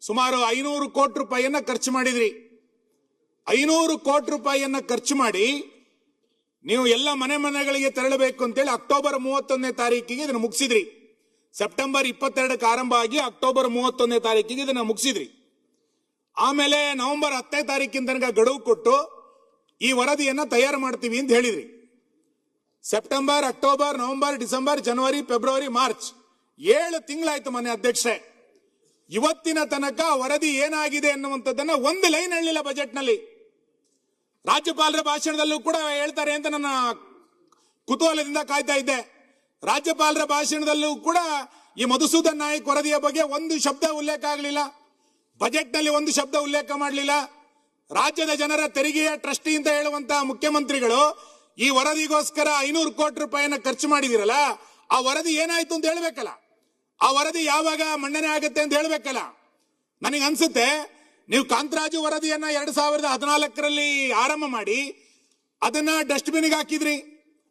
ಸುಮಾರು 500 ಕೋಟಿ ರೂಪಾಯಿಯನ್ನ ಖರ್ಚು ಮಾಡಿದ್ರಿ. 500 ಕೋಟಿ ರೂಪಾಯಿಯನ್ನ ಖರ್ಚು ಮಾಡಿ ನೀವು ಎಲ್ಲ ಮನೆಗಳಿಗೆ ತೆರಳಬೇಕು ಅಂತೇಳಿ ಅಕ್ಟೋಬರ್ 31ನೇ ತಾರೀಕಿಗೆ ಇದನ್ನು ಮುಗಿಸಿದ್ರಿ. ಸೆಪ್ಟೆಂಬರ್ 22ಕ್ಕೆ ಆರಂಭ ಆಗಿ ಅಕ್ಟೋಬರ್ 31ನೇ ತಾರೀಕಿಗೆ ಇದನ್ನು ಮುಗಿಸಿದ್ರಿ. ಆಮೇಲೆ ನವೆಂಬರ್ 10ನೇ ತಾರೀಕಿನ ತನಕ ಗಡುವು ಕೊಟ್ಟು ಈ ವರದಿಯನ್ನ ತಯಾರು ಮಾಡ್ತೀವಿ ಅಂತ ಹೇಳಿದ್ರಿ. ಸೆಪ್ಟೆಂಬರ್, ಅಕ್ಟೋಬರ್, ನವೆಂಬರ್, ಡಿಸೆಂಬರ್, ಜನವರಿ, ಫೆಬ್ರವರಿ, ಮಾರ್ಚ್ 7 ತಿಂಗಳಾಯ್ತು ಮನೆ ಅಧ್ಯಕ್ಷೆ. ಇವತ್ತಿನ ತನಕ ವರದಿ ಏನಾಗಿದೆ ಅನ್ನುವಂಥದ್ದನ್ನ ಒಂದು ಲೈನ್ ಹೇಳಿಲ್ಲ ಬಜೆಟ್ ನಲ್ಲಿ. ರಾಜ್ಯಪಾಲರ ಭಾಷಣದಲ್ಲೂ ಕೂಡ ಹೇಳ್ತಾರೆ ಅಂತ ನನ್ನ ಕುತೂಹಲದಿಂದ ಕಾಯ್ತಾ ಇದ್ದೆ. ರಾಜ್ಯಪಾಲರ ಭಾಷಣದಲ್ಲೂ ಕೂಡ ಈ ಮಧುಸೂದನ್ ನಾಯಕ್ ವರದಿಯ ಬಗ್ಗೆ ಒಂದು ಶಬ್ದ ಉಲ್ಲೇಖ ಆಗಲಿಲ್ಲ. ಬಜೆಟ್ ನಲ್ಲಿ ಒಂದು ಶಬ್ದ ಉಲ್ಲೇಖ ಮಾಡಲಿಲ್ಲ. ರಾಜ್ಯದ ಜನರ ತೆರಿಗೆಯ ಟ್ರಸ್ಟಿ ಅಂತ ಹೇಳುವಂತಹ ಮುಖ್ಯಮಂತ್ರಿಗಳು ಈ ವರದಿಗೋಸ್ಕರ 500 ಕೋಟಿ ರೂಪಾಯಿಯನ್ನ ಖರ್ಚು ಮಾಡಿದಿರಲ್ಲ, ಆ ವರದಿ ಏನಾಯ್ತು ಅಂತ ಹೇಳ್ಬೇಕಲ್ಲ, ಆ ವರದಿ ಯಾವಾಗ ಮಂಡನೆ ಆಗುತ್ತೆ ಅಂತ ಹೇಳ್ಬೇಕಲ್ಲ. ನನಗೆ ಅನ್ಸುತ್ತೆ ನೀವು ಕಾಂತರಾಜು ವರದಿಯನ್ನ 2014ರಲ್ಲಿ ಆರಂಭ ಮಾಡಿ ಅದನ್ನ ಡಸ್ಟ್ಬಿನ್ಗೆ ಹಾಕಿದ್ರಿ,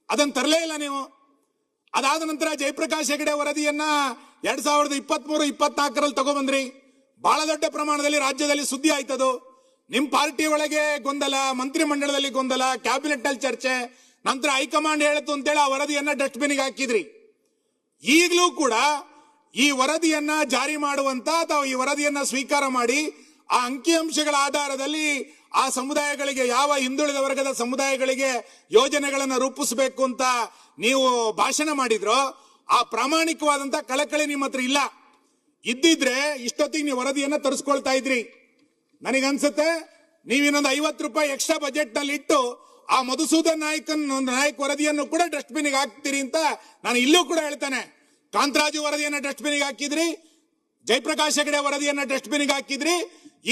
ಅದನ್ನ ತರಲೇ ಇಲ್ಲ ನೀವು. ಅದಾದ ನಂತರ ಜಯಪ್ರಕಾಶ್ ಹೆಗಡೆ ವರದಿಯನ್ನ 2023-24ರಲ್ಲಿ ತಗೊಬಂದ್ರಿ. ಬಹಳ ದೊಡ್ಡ ಪ್ರಮಾಣದಲ್ಲಿ ರಾಜ್ಯದಲ್ಲಿ ಸುದ್ದಿ ಆಯ್ತದು. ನಿಮ್ ಪಾರ್ಟಿ ಒಳಗೆ ಗೊಂದಲ, ಮಂತ್ರಿ ಮಂಡಲದಲ್ಲಿ ಗೊಂದಲ, ಕ್ಯಾಬಿನೆಟ್ ನಲ್ಲಿ ಚರ್ಚೆ, ನಂತರ ಹೈಕಮಾಂಡ್ ಹೇಳಿತು ಅಂತೇಳಿ ಆ ವರದಿಯನ್ನ ಡಸ್ಟ್ಬಿನ್ಗೆ ಹಾಕಿದ್ರಿ. ಈಗಲೂ ಕೂಡ ಈ ವರದಿಯನ್ನ ಜಾರಿ ಮಾಡುವಂತ ಅಥವಾ ಈ ವರದಿಯನ್ನ ಸ್ವೀಕಾರ ಮಾಡಿ ಆ ಅಂಕಿಅಂಶಗಳ ಆಧಾರದಲ್ಲಿ ಆ ಸಮುದಾಯಗಳಿಗೆ, ಯಾವ ಹಿಂದುಳಿದ ವರ್ಗದ ಸಮುದಾಯಗಳಿಗೆ ಯೋಜನೆಗಳನ್ನು ರೂಪಿಸಬೇಕು ಅಂತ ನೀವು ಭಾಷಣ ಮಾಡಿದ್ರೋ ಆ ಪ್ರಾಮಾಣಿಕವಾದಂತ ಕಳಕಳಿ ನಿಮ್ಮ ಹತ್ರ ಇಲ್ಲ. ಇದ್ದಿದ್ರೆ ಇಷ್ಟೊತ್ತಿಗೆ ನೀವು ವರದಿಯನ್ನ ತರಿಸ್ಕೊಳ್ತಾ ಇದ್ರಿ. ನನಗನ್ಸುತ್ತೆ ನೀವು ಇನ್ನೊಂದು 50 ರೂಪಾಯಿ ಎಕ್ಸ್ಟ್ರಾ ಬಜೆಟ್ ನಲ್ಲಿ ಇಟ್ಟು ಆ ಮಧುಸೂದನ್ ನಾಯಕ್ ವರದಿಯನ್ನು ಕೂಡ ಡಸ್ಟ್ಬಿನ್ಗೆ ಹಾಕ್ತೀರಿ ಅಂತ ನಾನು ಇಲ್ಲೂ ಕೂಡ ಹೇಳ್ತಾನೆ. ಕಾಂತರಾಜು ವರದಿಯನ್ನ ಡಸ್ಟ್ಬಿನ್ಗೆ ಹಾಕಿದ್ರಿ, ಜಯಪ್ರಕಾಶ್ ಹೆಗಡೆ ವರದಿಯನ್ನ ಡಸ್ಟ್ಬಿನ್ಗೆ ಹಾಕಿದ್ರಿ.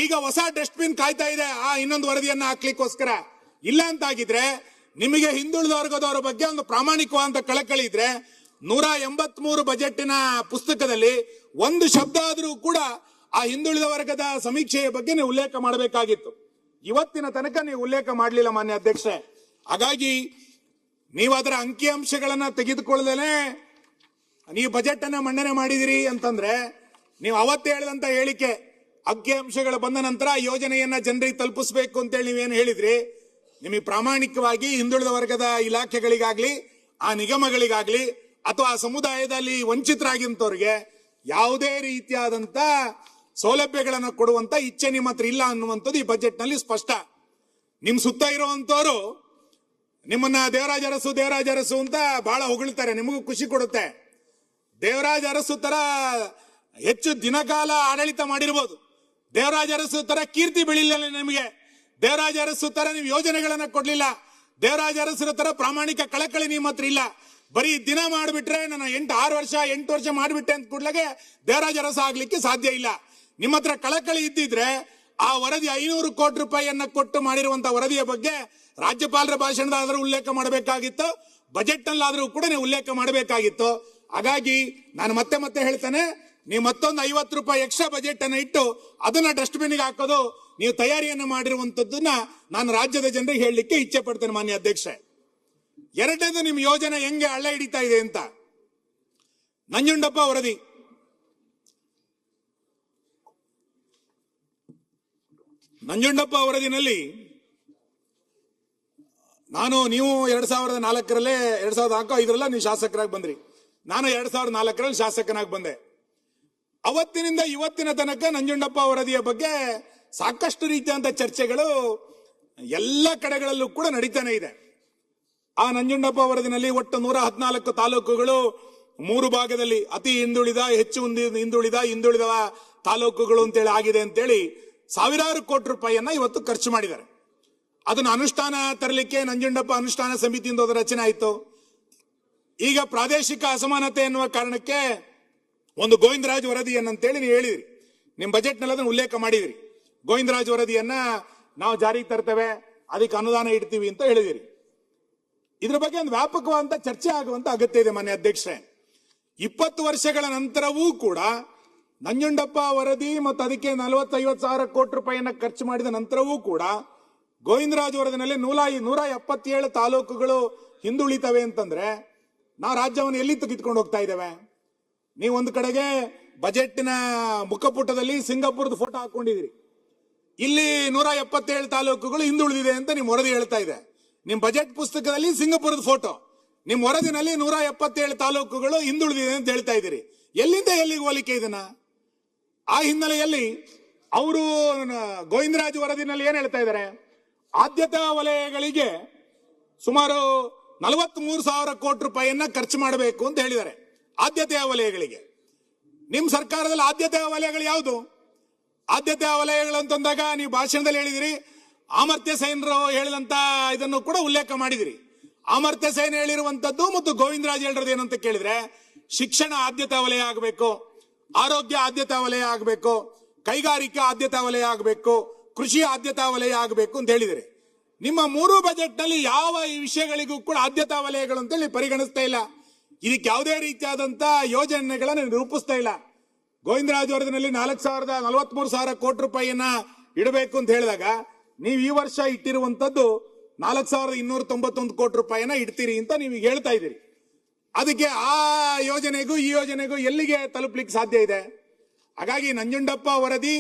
ಈಗ ಹೊಸ ಡಸ್ಟ್ಬಿನ್ ಕಾಯ್ತಾ ಇದೆ ಆ ಇನ್ನೊಂದು ವರದಿಯನ್ನ ಹಾಕ್ಲಿಕ್ಕೋಸ್ಕರ. ಇಲ್ಲ ಅಂತಾಗಿದ್ರೆ ನಿಮಗೆ ಹಿಂದುಳಿದ ವರ್ಗದವರ ಬಗ್ಗೆ ಒಂದು ಪ್ರಾಮಾಣಿಕವಾದ ಕಳಕಳಿ ಇದ್ರೆ 183 ಬಜೆಟಿನ ಪುಸ್ತಕದಲ್ಲಿ ಒಂದು ಶಬ್ದ ಆದರೂ ಕೂಡ ಆ ಹಿಂದುಳಿದ ವರ್ಗದ ಸಮೀಕ್ಷೆಯ ಬಗ್ಗೆ ನೀವು ಉಲ್ಲೇಖ ಮಾಡಬೇಕಾಗಿತ್ತು. ಇವತ್ತಿನ ತನಕ ನೀವು ಉಲ್ಲೇಖ ಮಾಡಲಿಲ್ಲ ಮಾನ್ಯ ಅಧ್ಯಕ್ಷೆ. ಹಾಗಾಗಿ ನೀವು ಅದರ ಅಂಕಿಅಂಶಗಳನ್ನ ತೆಗೆದುಕೊಳ್ಳದೇನೆ ನೀವು ಬಜೆಟ್ ಅನ್ನ ಮಂಡನೆ ಮಾಡಿದಿರಿ ಅಂತಂದ್ರೆ, ನೀವು ಅವತ್ತೇ ಹೇಳಿದಂತ ಹೇಳಿಕೆ ಅಂಕಿಅಂಶಗಳು ಬಂದ ನಂತರ ಯೋಜನೆಯನ್ನ ಜನರಿಗೆ ತಲುಪಿಸಬೇಕು ಅಂತೇಳಿ ನೀವೇನು ಹೇಳಿದ್ರಿ, ನಿಮಗೆ ಪ್ರಾಮಾಣಿಕವಾಗಿ ಹಿಂದುಳಿದ ವರ್ಗದ ಇಲಾಖೆಗಳಿಗಾಗ್ಲಿ, ಆ ನಿಗಮಗಳಿಗಾಗ್ಲಿ, ಅಥವಾ ಆ ಸಮುದಾಯದಲ್ಲಿ ವಂಚಿತರಾಗಿಂತವ್ರಿಗೆ ಯಾವುದೇ ರೀತಿಯಾದಂತ ಸೌಲಭ್ಯಗಳನ್ನು ಕೊಡುವಂತ ಇಚ್ಛೆ ನಿಮ್ಮ ಹತ್ರ ಇಲ್ಲ ಅನ್ನುವಂಥದ್ದು ಈ ಬಜೆಟ್ ನಲ್ಲಿ ಸ್ಪಷ್ಟ. ನಿಮ್ ಸುತ್ತ ಇರುವಂತವ್ರು ನಿಮ್ಮನ್ನ ದೇವರಾಜ ಅರಸು ಅಂತ ಬಹಳ ಹೊಗಳ್ತಾರೆ, ನಿಮಗೂ ಖುಷಿ ಕೊಡುತ್ತೆ. ದೇವರಾಜ ಅರಸು ತರ ಹೆಚ್ಚು ದಿನಕಾಲ ಆಡಳಿತ ಮಾಡಿರ್ಬೋದು, ದೇವರಾಜ ಅರಸು ತರ ಕೀರ್ತಿ ಬೆಳಿಲಿಲ್ಲ ನಿಮಗೆ, ದೇವರಾಜ ಅರಸು ತರ ನೀವು ಯೋಜನೆಗಳನ್ನ ಕೊಡ್ಲಿಲ್ಲ, ದೇವರಾಜ ಅರಸರ ತರ ಪ್ರಾಮಾಣಿಕ ಕಳಕಳಿ ನಿಮ್ಮ ಹತ್ರ ಇಲ್ಲ. ಬರೀ ದಿನ ಮಾಡಿಬಿಟ್ರೆ ನಾನು 8 ವರ್ಷ ಮಾಡಿಬಿಟ್ಟೆ ಅಂತ ಕೂಡ್ಲಾಗೆ ದೇವರಾಜ ಅರಸು ಆಗ್ಲಿಕ್ಕೆ ಸಾಧ್ಯ ಇಲ್ಲ. ನಿಮ್ಮ ಹತ್ರ ಕಳಕಳಿ ಇದ್ದಿದ್ರೆ ಆ ವರದಿ 500 ಕೋಟಿ ರೂಪಾಯಿಯನ್ನ ಕೊಟ್ಟು ಮಾಡಿರುವಂತಹ ವರದಿಯ ಬಗ್ಗೆ ರಾಜ್ಯಪಾಲರ ಭಾಷಣದಾದ್ರೂ ಉಲ್ಲೇಖ ಮಾಡಬೇಕಾಗಿತ್ತು, ಬಜೆಟ್ ನಲ್ಲಾದ್ರೂ ಕೂಡ ನೀವು ಉಲ್ಲೇಖ ಮಾಡಬೇಕಾಗಿತ್ತು. ಹಾಗಾಗಿ ನಾನು ಮತ್ತೆ ಹೇಳ್ತಾನೆ, ನೀವು ಮತ್ತೊಂದು 50 ರೂಪಾಯಿ ಎಕ್ಸ್ಟ್ರಾ ಬಜೆಟ್ ಅನ್ನ ಇಟ್ಟು ಅದನ್ನ ಡಸ್ಟ್ಬಿನ್ಗೆ ಹಾಕೋದು ನೀವು ತಯಾರಿಯನ್ನ ಮಾಡಿರುವಂತದ್ದನ್ನ ನಾನು ರಾಜ್ಯದ ಜನರಿಗೆ ಹೇಳಲಿಕ್ಕೆ ಇಚ್ಛೆ ಪಡ್ತೇನೆ ಮಾನ್ಯ ಅಧ್ಯಕ್ಷೆ. ಎರಡನೇದು, ನಿಮ್ಮ ಯೋಜನೆ ಹೆಂಗೆ ಹಳ್ಳ ಹಿಡಿತಾ ಇದೆ ಅಂತ. ನಂಜುಂಡಪ್ಪ ವರದಿ, ನಂಜುಂಡಪ್ಪ ವರದಿನಲ್ಲಿ ನೀವು 2004ರಲ್ಲೇ 2005 ನೀವು ಶಾಸಕರಾಗಿ ಬಂದ್ರಿ, ನಾನು 2004ರಲ್ಲಿ ಶಾಸಕನಾಗಿ ಬಂದೆ. ಅವತ್ತಿನಿಂದ ಇವತ್ತಿನ ತನಕ ನಂಜುಂಡಪ್ಪ ವರದಿಯ ಬಗ್ಗೆ ಸಾಕಷ್ಟು ರೀತಿಯಾದಂತ ಚರ್ಚೆಗಳು ಎಲ್ಲ ಕಡೆಗಳಲ್ಲೂ ಕೂಡ ನಡೀತಾನೆ ಇದೆ. ಆ ನಂಜುಂಡಪ್ಪ ವರದಿನಲ್ಲಿ ಒಟ್ಟು 114 ತಾಲೂಕುಗಳು 3 ಭಾಗದಲ್ಲಿ ಅತಿ ಹಿಂದುಳಿದ, ಹೆಚ್ಚು ಹಿಂದುಳಿದ ತಾಲೂಕುಗಳು ಅಂತೇಳಿ ಆಗಿದೆ ಅಂತೇಳಿ ಸಾವಿರಾರು ಕೋಟಿ ರೂಪಾಯಿಯನ್ನ ಇವತ್ತು ಖರ್ಚು ಮಾಡಿದ್ದಾರೆ. ಅದನ್ನು ಅನುಷ್ಠಾನ ತರಲಿಕ್ಕೆ ನಂಜುಂಡಪ್ಪ ಅನುಷ್ಠಾನ ಸಮಿತಿಯಿಂದ ಅದರ ರಚನೆ ಆಯಿತು. ಈಗ ಪ್ರಾದೇಶಿಕ ಅಸಮಾನತೆ ಎನ್ನುವ ಕಾರಣಕ್ಕೆ ಒಂದು ಗೋವಿಂದರಾಜ್ ವರದಿಯನ್ನಂತೇಳಿ ನೀವು ಹೇಳಿದ್ರಿ, ನಿಮ್ಮ ಬಜೆಟ್ ನಲ್ಲಿ ಅದನ್ನು ಉಲ್ಲೇಖ ಮಾಡಿದಿರಿ. ಗೋವಿಂದರಾಜ್ ವರದಿಯನ್ನ ನಾವು ಜಾರಿಗೆ ತರ್ತೇವೆ, ಅದಕ್ಕೆ ಅನುದಾನ ಇಡ್ತೀವಿ ಅಂತ ಹೇಳಿದಿರಿ. ಇದ್ರ ಬಗ್ಗೆ ಒಂದು ವ್ಯಾಪಕವಾದಂತ ಚರ್ಚೆ ಆಗುವಂತ ಅಗತ್ಯ ಇದೆ ಮಾನ್ಯ ಅಧ್ಯಕ್ಷರೇ. 20 ವರ್ಷಗಳ ನಂತರವೂ ಕೂಡ ನಂಜುಂಡಪ್ಪ ವರದಿ ಮತ್ತು ಅದಕ್ಕೆ 40-50 ಸಾವಿರ ಕೋಟಿ ರೂಪಾಯಿಯನ್ನ ಖರ್ಚು ಮಾಡಿದ ನಂತರವೂ ಕೂಡ ಗೋವಿಂದರಾಜ್ ವರದಿನಲ್ಲಿ 177 ತಾಲೂಕುಗಳು ಹಿಂದುಳಿತವೆ ಅಂತಂದ್ರೆ ನಾವು ರಾಜ್ಯವನ್ನು ಎಲ್ಲಿ ತೆಗೆದುಕೊಂಡು ಹೋಗ್ತಾ ಇದ್ದೇವೆ? ನೀವು ಒಂದು ಕಡೆಗೆ ಬಜೆಟ್ನ ಮುಖಪುಟದಲ್ಲಿ ಸಿಂಗಾಪುರದ ಫೋಟೋ ಹಾಕೊಂಡಿದ್ರಿ. ಇಲ್ಲಿ 177 ತಾಲೂಕುಗಳು ಹಿಂದುಳಿದಿದೆ ಅಂತ ನಿಮ್ ವರದಿ ಹೇಳ್ತಾ ಇದೆ. ನಿಮ್ ಬಜೆಟ್ ಪುಸ್ತಕದಲ್ಲಿ ಸಿಂಗಾಪುರದ ಫೋಟೋ, ನಿಮ್ ವರದಿನಲ್ಲಿ 177 ತಾಲೂಕುಗಳು ಹಿಂದುಳಿದಿದೆ ಅಂತ ಹೇಳ್ತಾ ಇದ್ದೀರಿ. ಎಲ್ಲಿಂದ ಎಲ್ಲಿಗೆ ಹೋಲಿಕೆ ಇದನ್ನ? ಆ ಹಿನ್ನೆಲೆಯಲ್ಲಿ ಅವರು ಗೋವಿಂದರಾಜ್ ವರದಿನಲ್ಲಿ ಏನ್ ಹೇಳ್ತಾ ಇದ್ದಾರೆ? ಆದ್ಯತಾ ವಲಯಗಳಿಗೆ ಸುಮಾರು 43,000 ಕೋಟಿ ರೂಪಾಯಿಯನ್ನ ಖರ್ಚು ಮಾಡಬೇಕು ಅಂತ ಹೇಳಿದ್ದಾರೆ. ಆದ್ಯತೆಯ ವಲಯಗಳಿಗೆ ನಿಮ್ ಸರ್ಕಾರದಲ್ಲಿ ಆದ್ಯತೆಯ ವಲಯಗಳು ಯಾವುದು? ಆದ್ಯತೆಯ ವಲಯಗಳು ಅಂತಂದಾಗ ನೀವು ಭಾಷಣದಲ್ಲಿ ಹೇಳಿದಿರಿ, ಅಮರ್ತ್ಯ ಸೇನರು ಹೇಳಿದಂತ ಇದನ್ನು ಕೂಡ ಉಲ್ಲೇಖ ಮಾಡಿದಿರಿ. ಅಮರ್ತ್ಯ ಸೇನ್ ಹೇಳಿರುವಂತದ್ದು ಮತ್ತು ಗೋವಿಂದರಾಜ್ ಹೇಳಿರೋದು ಏನಂತ ಕೇಳಿದ್ರೆ, ಶಿಕ್ಷಣ ಆದ್ಯತಾ ವಲಯ ಆಗಬೇಕು, ಆರೋಗ್ಯ ಆದ್ಯತಾ ವಲಯ ಆಗಬೇಕು, ಕೈಗಾರಿಕಾ ಆದ್ಯತಾ ವಲಯ ಆಗಬೇಕು, ಕೃಷಿ ಆದ್ಯತಾ ವಲಯ ಆಗಬೇಕು ಅಂತ ಹೇಳಿದಿರಿ. ನಿಮ್ಮ 3 ಬಜೆಟ್ ನಲ್ಲಿ ಯಾವ ಈ ವಿಷಯಗಳಿಗೂ ಕೂಡ ಆದ್ಯತಾ ವಲಯಗಳು ಅಂತೇಳಿ ಪರಿಗಣಿಸ್ತಾ ಇಲ್ಲ. ಇದಕ್ಕೆ ಯಾವುದೇ ರೀತಿಯಾದಂತ ಯೋಜನೆಗಳನ್ನು ರೂಪಿಸ್ತಾ ಇಲ್ಲ. ಗೋವಿಂದರಾಜ್ ವರದಿನಲ್ಲಿ 43,000 ಕೋಟಿ ರೂಪಾಯಿಯನ್ನ ಇಡಬೇಕು ಅಂತ ಹೇಳಿದಾಗ ನೀವು ಈ ವರ್ಷ ಇಟ್ಟಿರುವಂತದ್ದು 4,291 ಕೋಟಿ ರೂಪಾಯಿಯನ್ನ ಇಡ್ತೀರಿ ಅಂತ ನೀವು ಹೇಳ್ತಾ ಇದ್ದೀರಿ. ಅದಕ್ಕೆ ಆ ಯೋಜನೆಗೂ ಈ ಯೋಜನೆಗೂ ಎಲ್ಲಿಗೆ ತಲುಪಲಿಕ್ಕೆ ಸಾಧ್ಯ ಇದೆ? ಹಾಗಾಗಿ ನಂಜುಂಡಪ್ಪ ವರದಿ,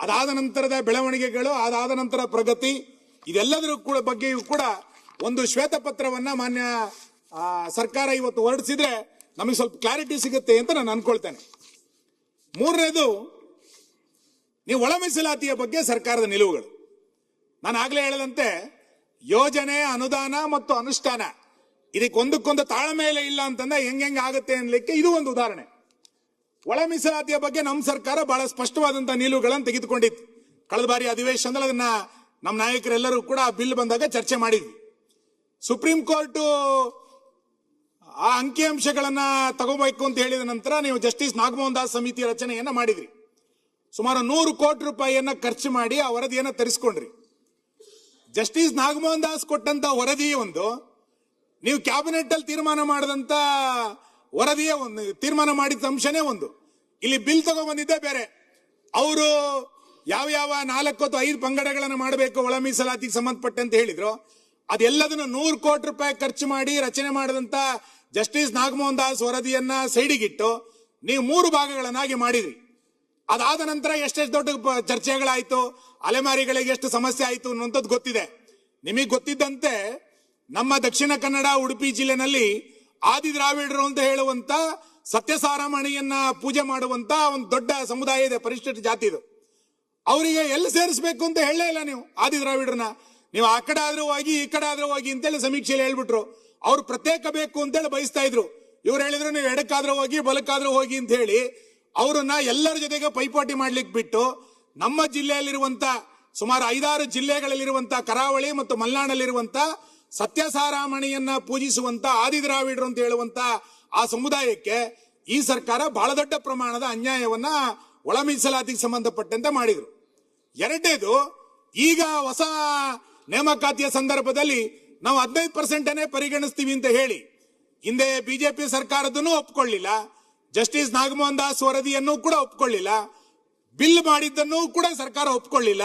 ಅದಾದ ನಂತರದ ಬೆಳವಣಿಗೆಗಳು, ಅದಾದ ನಂತರ ಪ್ರಗತಿ, ಇದೆಲ್ಲದರ ಬಗ್ಗೆಯೂ ಕೂಡ ಒಂದು ಶ್ವೇತಪತ್ರವನ್ನ ಮಾನ್ಯ ಸರ್ಕಾರ ಇವತ್ತು ಹೊರಡಿಸಿದ್ರೆ ನಮಗೆ ಸ್ವಲ್ಪ ಕ್ಲಾರಿಟಿ ಸಿಗುತ್ತೆ ಅಂತ ನಾನು ಅನ್ಕೊಳ್ತೇನೆ. ಮೂರನೇದು, ನೀವು ಒಳ ಮೀಸಲಾತಿಯ ಬಗ್ಗೆ ಸರ್ಕಾರದ ನಿಲುವುಗಳು. ನಾನು ಆಗ್ಲೇ ಹೇಳದಂತೆ ಯೋಜನೆ, ಅನುದಾನ ಮತ್ತು ಅನುಷ್ಠಾನ ಇದಕ್ಕೊಂದಕ್ಕೊಂದು ತಾಳ್ಮೇಲೆ ಇಲ್ಲ ಅಂತಂದ್ರೆ ಹೆಂಗ್ ಆಗುತ್ತೆ ಅನ್ಲಿಕ್ಕೆ ಇದು ಒಂದು ಉದಾಹರಣೆ. ಒಳ ಮೀಸಲಾತಿಯ ಬಗ್ಗೆ ನಮ್ಮ ಸರ್ಕಾರ ಬಹಳ ಸ್ಪಷ್ಟವಾದಂತಹ ನಿಲುವುಗಳನ್ನು ತೆಗೆದುಕೊಂಡಿತ್ತು. ಕಳೆದ ಬಾರಿ ಅಧಿವೇಶನದಲ್ಲಿ ಅದನ್ನ ನಮ್ಮ ನಾಯಕರೆಲ್ಲರೂ ಕೂಡ ಬಿಲ್ ಬಂದಾಗ ಚರ್ಚೆ ಮಾಡಿದ್ವಿ. ಸುಪ್ರೀಂ ಕೋರ್ಟ್ ಆ ಅಂಕಿಅಂಶಗಳನ್ನ ತಗೋಬೇಕು ಅಂತ ಹೇಳಿದ ನಂತರ ನೀವು ಜಸ್ಟಿಸ್ ನಾಗಮೋಹನ್ ದಾಸ್ ಸಮಿತಿ ರಚನೆಯನ್ನ ಮಾಡಿದ್ರಿ. ಸುಮಾರು 100 ಕೋಟಿ ರೂಪಾಯಿಯನ್ನ ಖರ್ಚು ಮಾಡಿ ಆ ವರದಿಯನ್ನ ತರಿಸ್ಕೊಂಡ್ರಿ. ಜಸ್ಟಿಸ್ ನಾಗಮೋಹನ್ ದಾಸ್ ಕೊಟ್ಟಂತ ವರದಿ ಒಂದು, ನೀವು ಕ್ಯಾಬಿನೆಟ್ ಅಲ್ಲಿ ತೀರ್ಮಾನ ಮಾಡಿದಂತ ವರದಿಯೇ ಒಂದು, ತೀರ್ಮಾನ ಮಾಡಿದ ಅಂಶನೇ ಒಂದು. ಇಲ್ಲಿ ಬಿಲ್ ತಗೊಂಡ್ಬಂದಿದ್ದೇ ಬೇರೆ. ಅವರು ಯಾವ 4 ಅಥವಾ 5 ಪಂಗಡಗಳನ್ನು ಮಾಡಬೇಕು ಒಳ ಮೀಸಲಾತಿಗೆ ಸಂಬಂಧಪಟ್ಟಂತೆ ಹೇಳಿದ್ರು, ಅದೆಲ್ಲದನ್ನು 100 ಕೋಟಿ ರೂಪಾಯಿ ಖರ್ಚು ಮಾಡಿ ರಚನೆ ಮಾಡಿದಂತ ಜಸ್ಟಿಸ್ ನಾಗಮೋಹನ್ ದಾಸ್ ವರದಿಯನ್ನ ಸೈಡಿಗಿಟ್ಟು ನೀವು 3 ಭಾಗಗಳನ್ನಾಗಿ ಮಾಡಿದ್ರಿ. ಅದಾದ ನಂತರ ಎಷ್ಟೆಷ್ಟು ದೊಡ್ಡ ಚರ್ಚೆಗಳಾಯ್ತು, ಅಲೆಮಾರಿಗಳಿಗೆ ಎಷ್ಟು ಸಮಸ್ಯೆ ಆಯ್ತು ಅನ್ನುವಂಥದ್ದು ಗೊತ್ತಿದೆ. ನಿಮಗೆ ಗೊತ್ತಿದ್ದಂತೆ ನಮ್ಮ ದಕ್ಷಿಣ ಕನ್ನಡ, ಉಡುಪಿ ಜಿಲ್ಲೆನಲ್ಲಿ ಆದಿ ದ್ರಾವಿಡರು ಅಂತ ಹೇಳುವಂತ ಸತ್ಯಸಾರಮಣಿಯನ್ನ ಪೂಜೆ ಮಾಡುವಂತ ಒಂದು ದೊಡ್ಡ ಸಮುದಾಯ ಇದೆ, ಪರಿಶಿಷ್ಟ ಜಾತಿದು. ಅವರಿಗೆ ಎಲ್ಲಿ ಸೇರಿಸಬೇಕು ಅಂತ ಹೇಳಲೇ ಇಲ್ಲ ನೀವು. ಆದಿ ದ್ರಾವಿಡರನ್ನ ನೀವು ಆ ಕಡೆ ಆದ್ರೂ ಹೋಗಿ ಈ ಕಡೆ ಆದ್ರೂ ಹೋಗಿ ಅಂತೇಳಿ ಸಮೀಕ್ಷೆಯಲ್ಲಿ ಹೇಳ್ಬಿಟ್ರು. ಅವ್ರು ಪ್ರತ್ಯೇಕ ಬೇಕು ಅಂತೇಳಿ ಬಯಸ್ತಾ ಇದ್ರು. ಇವ್ರು ಹೇಳಿದ್ರು ನೀವು ಎಡಕ್ಕಾದ್ರೂ ಹೋಗಿ ಬಲಕ್ಕಾದ್ರೂ ಹೋಗಿ ಅಂತ ಹೇಳಿ ಅವರನ್ನ ಎಲ್ಲರ ಜೊತೆಗೆ ಪೈಪೋಟಿ ಮಾಡ್ಲಿಕ್ಕೆ ಬಿಟ್ಟು, ನಮ್ಮ ಜಿಲ್ಲೆಯಲ್ಲಿರುವಂತ ಸುಮಾರು 5-6 ಜಿಲ್ಲೆಗಳಲ್ಲಿರುವಂತ ಕರಾವಳಿ ಮತ್ತು ಮಲೆನಾಡಲ್ಲಿರುವಂತ ಸತ್ಯಸಾರಮಣಿಯನ್ನ ಪೂಜಿಸುವಂತ ಆದಿ ದ್ರಾವಿಡರು ಅಂತ ಹೇಳುವಂತ ಆ ಸಮುದಾಯಕ್ಕೆ ಈ ಸರ್ಕಾರ ಬಹಳ ದೊಡ್ಡ ಪ್ರಮಾಣದ ಅನ್ಯಾಯವನ್ನ ಒಳ ಮೀಸಲಾತಿಗೆ ಸಂಬಂಧಪಟ್ಟಂತೆ ಮಾಡಿದ್ರು. ಎರಡನೇದು, ಈಗ ಹೊಸ ನೇಮಕಾತಿಯ ಸಂದರ್ಭದಲ್ಲಿ ನಾವು 15% ಪರಿಗಣಿಸ್ತೀವಿ ಅಂತ ಹೇಳಿ ಹಿಂದೆ ಬಿಜೆಪಿ ಸರ್ಕಾರದನ್ನು ಒಪ್ಕೊಳ್ಳಿಲ್ಲ, ಜಸ್ಟಿಸ್ ನಾಗಮೋಹನ್ ದಾಸ್ ವರದಿಯನ್ನು ಕೂಡ ಒಪ್ಕೊಳ್ಳಿಲ್ಲ, ಬಿಲ್ ಮಾಡಿದ್ದನ್ನು ಕೂಡ ಸರ್ಕಾರ ಒಪ್ಕೊಳ್ಳಿಲ್ಲ.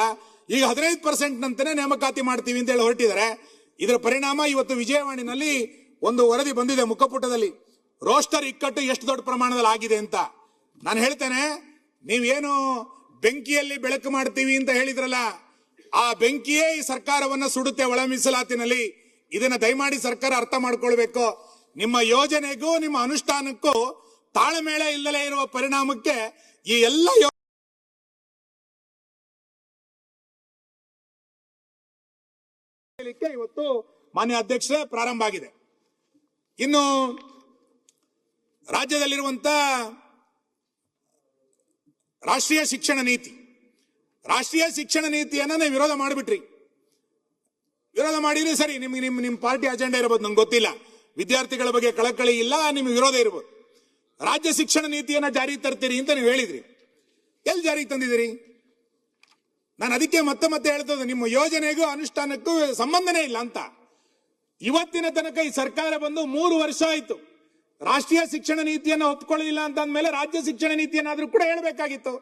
ಈಗ 15% ನಂತನೇ ನೇಮಕಾತಿ ಮಾಡ್ತೀವಿ ಅಂತ ಹೇಳಿ ಹೊರಟಿದ್ದಾರೆ. ಇದರ ಪರಿಣಾಮ ಇವತ್ತು ವಿಜಯವಾಣಿನಲ್ಲಿ ಒಂದು ವರದಿ ಬಂದಿದೆ ಮುಖಪುಟದಲ್ಲಿ, ರೋಸ್ಟರ್ ಇಕ್ಕಟ್ಟು ಎಷ್ಟು ದೊಡ್ಡ ಪ್ರಮಾಣದಲ್ಲಿ ಆಗಿದೆ ಅಂತ. ನಾನು ಹೇಳ್ತೇನೆ, ನೀವೇನು ಬೆಂಕಿಯಲ್ಲಿ ಬೆಳಕು ಮಾಡ್ತೀವಿ ಅಂತ ಹೇಳಿದ್ರಲ್ಲ, ಆ ಬೆಂಕಿಯೇ ಈ ಸರ್ಕಾರವನ್ನ ಸುಡುತ್ತೆ ಒಳ ಮೀಸಲಾತಿನಲ್ಲಿ. ಇದನ್ನ ದಯಮಾಡಿ ಸರ್ಕಾರ ಅರ್ಥ ಮಾಡ್ಕೊಳ್ಬೇಕು. ನಿಮ್ಮ ಯೋಜನೆಗೂ ನಿಮ್ಮ ಅನುಷ್ಠಾನಕ್ಕೂ ತಾಳಮೇಳ ಇಲ್ಲದೆ ಇರುವ ಪರಿಣಾಮಕ್ಕೆ ಈ ಎಲ್ಲ ಇವತ್ತು ಮಾನ್ಯ ಅಧ್ಯಕ್ಷರೇ ಪ್ರಾರಂಭ ಆಗಿದೆ. ಇನ್ನು ರಾಜ್ಯದಲ್ಲಿರುವಂತ ರಾಷ್ಟ್ರೀಯ ಶಿಕ್ಷಣ ನೀತಿಯನ್ನ ನೀವು ವಿರೋಧ ಮಾಡಿಬಿಟ್ರಿ. ವಿರೋಧ ಮಾಡಿದ್ರೆ ಸರಿ, ನಿಮ್ ಪಾರ್ಟಿ ಅಜೆಂಡಾ ಇರಬಹುದು, ನಂಗೆ ಗೊತ್ತಿಲ್ಲ. ವಿದ್ಯಾರ್ಥಿಗಳ ಬಗ್ಗೆ ಕಳಕಳಿ ಇಲ್ಲ, ನಿಮ್ಗೆ ವಿರೋಧ ಇರಬಹುದು. ರಾಜ್ಯ ಶಿಕ್ಷಣ ನೀತಿಯನ್ನ ಜಾರಿ ತರ್ತೀರಿ ಅಂತ ನೀವು ಹೇಳಿದ್ರಿ. ಎಲ್ಲಿ ಜಾರಿಗೆ ತಂದಿದ್ದೀರಿ? ನಾನು ಅದಕ್ಕೆ ಮತ್ತೆ ಹೇಳ್ತದೆ, ನಿಮ್ಮ ಯೋಜನೆಗೂ ಅನುಷ್ಠಾನಕ್ಕೂ ಸಂಬಂಧನೇ ಇಲ್ಲ ಅಂತ. ಇವತ್ತಿನ ತನಕ ಈ ಸರ್ಕಾರ ಬಂದು 3 ವರ್ಷ ಆಯ್ತು. ರಾಷ್ಟ್ರೀಯ ಶಿಕ್ಷಣ ನೀತಿಯನ್ನ ಒಪ್ಕೊಳ್ಳಿಲ್ಲ ಅಂತ ಅಂದ್ಮೇಲೆ ರಾಜ್ಯ ಶಿಕ್ಷಣ ನೀತಿಯನ್ನಾದ್ರೂ ಕೂಡ ಹೇಳಬೇಕಾಗಿತ್ತು.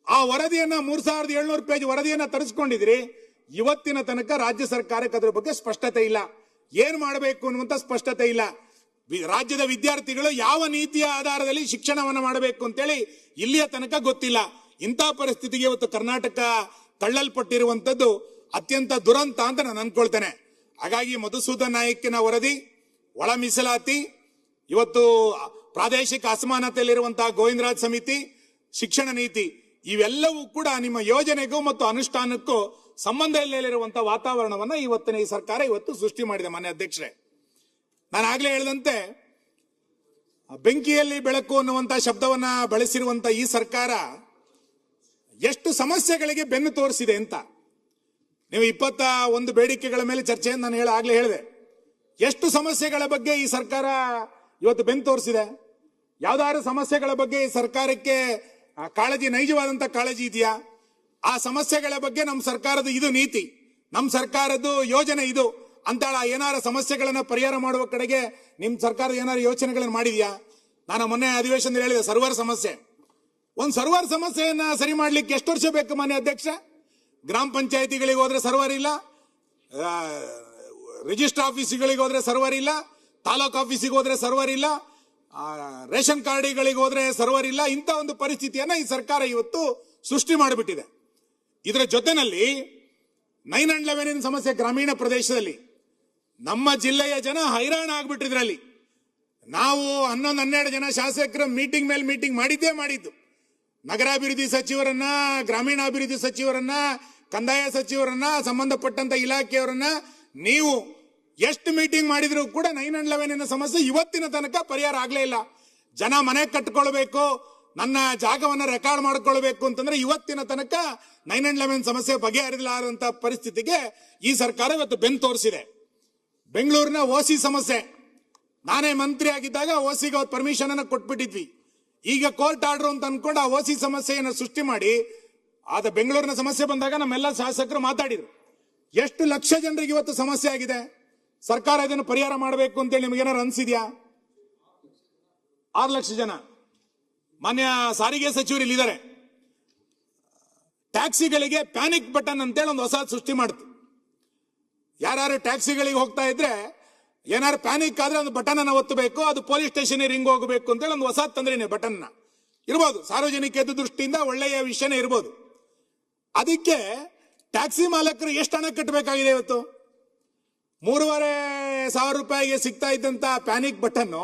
ಆ ವರದಿಯನ್ನ 3700 ಪೇಜ್ ವರದಿಯನ್ನ ತರಿಸ್ಕೊಂಡಿದ್ರಿ. ಇವತ್ತಿನ ತನಕ ರಾಜ್ಯ ಸರ್ಕಾರಕ್ಕೆ ಅದ್ರ ಬಗ್ಗೆ ಸ್ಪಷ್ಟತೆ ಇಲ್ಲ, ಏನ್ ಮಾಡಬೇಕು ಅನ್ನುವಂತ ಸ್ಪಷ್ಟತೆ ಇಲ್ಲ. ರಾಜ್ಯದ ವಿದ್ಯಾರ್ಥಿಗಳು ಯಾವ ನೀತಿಯ ಆಧಾರದಲ್ಲಿ ಶಿಕ್ಷಣವನ್ನು ಮಾಡಬೇಕು ಅಂತೇಳಿ ಇಲ್ಲಿಯ ತನಕ ಗೊತ್ತಿಲ್ಲ. ಇಂಥ ಪರಿಸ್ಥಿತಿಗೆ ಇವತ್ತು ಕರ್ನಾಟಕ ತಳ್ಳಲ್ಪಟ್ಟಿರುವಂತದ್ದು ಅತ್ಯಂತ ದುರಂತ ಅಂತ ನಾನು ಅನ್ಕೊಳ್ತೇನೆ. ಹಾಗಾಗಿ ಮಧುಸೂದನ್ ನಾಯಕನ ವರದಿ, ಒಳ ಮೀಸಲಾತಿ, ಇವತ್ತು ಪ್ರಾದೇಶಿಕ ಅಸಮಾನತೆಯಲ್ಲಿರುವಂತಹ ಗೋವಿಂದರಾಜ್ ಸಮಿತಿ, ಶಿಕ್ಷಣ ನೀತಿ, ಇವೆಲ್ಲವೂ ಕೂಡ ನಿಮ್ಮ ಯೋಜನೆಗೂ ಮತ್ತು ಅನುಷ್ಠಾನಕ್ಕೂ ಸಂಬಂಧ ಇಲ್ಲದಿರುವಂತಹ ವಾತಾವರಣವನ್ನ ಇವತ್ತಿನ ಈ ಸರ್ಕಾರ ಇವತ್ತು ಸೃಷ್ಟಿ ಮಾಡಿದೆ. ಮಾನ್ಯ ಅಧ್ಯಕ್ಷರೇ, ನಾನು ಆಗ್ಲೇ ಹೇಳಿದಂತೆ ಬೆಂಕಿಯಲ್ಲಿ ಬೆಳಕು ಅನ್ನುವಂತ ಶಬ್ದವನ್ನ ಬಳಸಿರುವಂತ ಈ ಸರ್ಕಾರ ಎಷ್ಟು ಸಮಸ್ಯೆಗಳಿಗೆ ಬೆನ್ನು ತೋರಿಸಿದೆ ಅಂತ. ನೀವು 21 ಬೇಡಿಕೆಗಳ ಮೇಲೆ ಚರ್ಚೆಯನ್ನು ನಾನು ಆಗ್ಲೇ ಹೇಳಿದೆ. ಎಷ್ಟು ಸಮಸ್ಯೆಗಳ ಬಗ್ಗೆ ಈ ಸರ್ಕಾರ ಇವತ್ತು ಬೆನ್ನು ತೋರಿಸಿದೆ? ಯಾವ್ದಾದ್ರು ಸಮಸ್ಯೆಗಳ ಬಗ್ಗೆ ಈ ಸರ್ಕಾರಕ್ಕೆ ಕಾಳಜಿ, ನೈಜವಾದಂತ ಕಾಳಜಿ ಇದೆಯಾ? ಆ ಸಮಸ್ಯೆಗಳ ಬಗ್ಗೆ ನಮ್ಮ ಸರ್ಕಾರದ ಇದು ನೀತಿ, ನಮ್ಮ ಸರ್ಕಾರದ ಯೋಜನೆ ಇದು ಅಂತಾಳ ಏನಾರ ಸಮಸ್ಯೆಗಳನ್ನ ಪರಿಹಾರ ಮಾಡುವ ಕಡೆಗೆ ನಿಮ್ ಸರ್ಕಾರ ಏನಾರು ಯೋಚನೆಗಳನ್ನು ಮಾಡಿದ್ಯಾ? ನಾನು ಮೊನ್ನೆ ಅಧಿವೇಶನದಲ್ಲಿ ಹೇಳಿದೆ, ಸರ್ವರ್ ಸಮಸ್ಯೆ. ಒಂದು ಸರ್ವರ್ ಸಮಸ್ಯೆಯನ್ನ ಸರಿ ಮಾಡ್ಲಿಕ್ಕೆ ಎಷ್ಟು ವರ್ಷ ಬೇಕು ಮಾನ್ಯ ಅಧ್ಯಕ್ಷ? ಗ್ರಾಮ ಪಂಚಾಯತಿಗಳಿಗೆ ಹೋದ್ರೆ ಸರ್ವರ್ ಇಲ್ಲ, ರಿಜಿಸ್ಟರ್ ಆಫೀಸ್ಗಳಿಗೆ ಹೋದ್ರೆ ಸರ್ವರ್ ಇಲ್ಲ, ತಾಲೂಕ್ ಆಫೀಸಿಗೆ ಹೋದ್ರೆ ಸರ್ವರ್ ಇಲ್ಲ, ರೇಷನ್ ಕಾರ್ಡ್ಗಳಿಗೆ ಹೋದ್ರೆ ಸರ್ವರ್ ಇಲ್ಲ. ಇಂಥ ಒಂದು ಪರಿಸ್ಥಿತಿಯನ್ನ ಈ ಸರ್ಕಾರ ಇವತ್ತು ಸೃಷ್ಟಿ ಮಾಡಿಬಿಟ್ಟಿದೆ. ಇದರ ಜೊತೆನಲ್ಲಿ 911 ಸಮಸ್ಯೆ ಗ್ರಾಮೀಣ ಪ್ರದೇಶದಲ್ಲಿ ನಮ್ಮ ಜಿಲ್ಲೆಯ ಜನ ಹೈರಾಣ ಆಗ್ಬಿಟ್ಟಿದ್ರಲ್ಲಿ. ನಾವು 11-12 ಜನ ಶಾಸಕರ ಮೀಟಿಂಗ್ ಮೇಲೆ ಮೀಟಿಂಗ್ ಮಾಡಿದ್ದು. ನಗರಾಭಿವೃದ್ಧಿ ಸಚಿವರನ್ನ, ಗ್ರಾಮೀಣಾಭಿವೃದ್ಧಿ ಸಚಿವರನ್ನ, ಕಂದಾಯ ಸಚಿವರನ್ನ, ಸಂಬಂಧಪಟ್ಟಂತ ಇಲಾಖೆಯವರನ್ನ ನೀವು ಎಷ್ಟು ಮೀಟಿಂಗ್ ಮಾಡಿದ್ರು ಕೂಡ 911 ಸಮಸ್ಯೆ ಇವತ್ತಿನ ತನಕ ಪರಿಹಾರ ಆಗ್ಲೇ ಇಲ್ಲ. ಜನ ಮನೆ ಕಟ್ಕೊಳ್ಬೇಕು, ನನ್ನ ಜಾಗವನ್ನ ರೆಕಾರ್ಡ್ ಮಾಡ್ಕೊಳ್ಬೇಕು ಅಂತಂದ್ರೆ ಇವತ್ತಿನ ತನಕ 911 ಸಮಸ್ಯೆ ಬಗೆಹರಿಸಲಾರಂತ ಪರಿಸ್ಥಿತಿಗೆ ಈ ಸರ್ಕಾರ ಇವತ್ತು ಬೆನ್ನು ತೋರಿಸಿದೆ. ಬೆಂಗಳೂರಿನ ಓಸಿ ಸಮಸ್ಯೆ, ನಾನೇ ಮಂತ್ರಿ ಆಗಿದ್ದಾಗ ಓಸಿಗೆ ಅವತ್ತು ಪರ್ಮಿಷನ್ ಅನ್ನ ಕೊಟ್ಬಿಟ್ಟಿದ್ವಿ. ಈಗ ಕೋರ್ಟ್ ಆರ್ಡರ್ ಅಂತ ಅನ್ಕೊಂಡು ಆ ಓಸಿ ಸಮಸ್ಯೆಯನ್ನು ಸೃಷ್ಟಿ ಮಾಡಿ ಆದ ಬೆಂಗಳೂರಿನ ಸಮಸ್ಯೆ ಬಂದಾಗ ನಮ್ಮೆಲ್ಲ ಶಾಸಕರು ಮಾತಾಡಿದ್ರು. ಎಷ್ಟು ಲಕ್ಷ ಜನರಿಗೆ ಇವತ್ತು ಸಮಸ್ಯೆ ಆಗಿದೆ. ಸರ್ಕಾರ ಇದನ್ನು ಪರಿಹಾರ ಮಾಡಬೇಕು ಅಂತೇಳಿ ನಿಮ್ಗೇನಾರು ಅನ್ಸಿದ್ಯಾ? 6 ಲಕ್ಷ ಜನ. ಮಾನ್ಯ ಸಾರಿಗೆ ಸಚಿವರು ಇಲ್ಲಿದ್ದಾರೆ. ಟ್ಯಾಕ್ಸಿಗಳಿಗೆ ಪ್ಯಾನಿಕ್ ಬಟನ್ ಅಂತೇಳಿ ಒಂದು ಹೊಸ ಸೃಷ್ಟಿ ಮಾಡ್ತು. ಯಾರು ಟ್ಯಾಕ್ಸಿಗಳಿಗೆ ಹೋಗ್ತಾ ಇದ್ರೆ ಏನಾರು ಪ್ಯಾನಿಕ್ ಆದ್ರೆ ಒಂದು ಬಟನ್ ಅನ್ನ ಒತ್ತಬೇಕು, ಅದು ಪೊಲೀಸ್ ಸ್ಟೇಷನ್ ರಿಂಗ್ ಹೋಗಬೇಕು ಅಂತೇಳಿ ಒಂದು ಹೊಸ ತಂದ್ರೇನೆ ಬಟನ್ ಇರ್ಬೋದು. ಸಾರ್ವಜನಿಕ ದೃಷ್ಟಿಯಿಂದ ಒಳ್ಳೆಯ ವಿಷಯನೇ ಇರ್ಬೋದು. ಅದಕ್ಕೆ ಟ್ಯಾಕ್ಸಿ ಮಾಲಕರು ಎಷ್ಟು ಹಣ ಕಟ್ಟಬೇಕಾಗಿದೆ? ಇವತ್ತು 3,500 ರೂಪಾಯಿಗೆ ಸಿಗ್ತಾ ಇದ್ದಂತ ಪ್ಯಾನಿಕ್ ಬಟನ್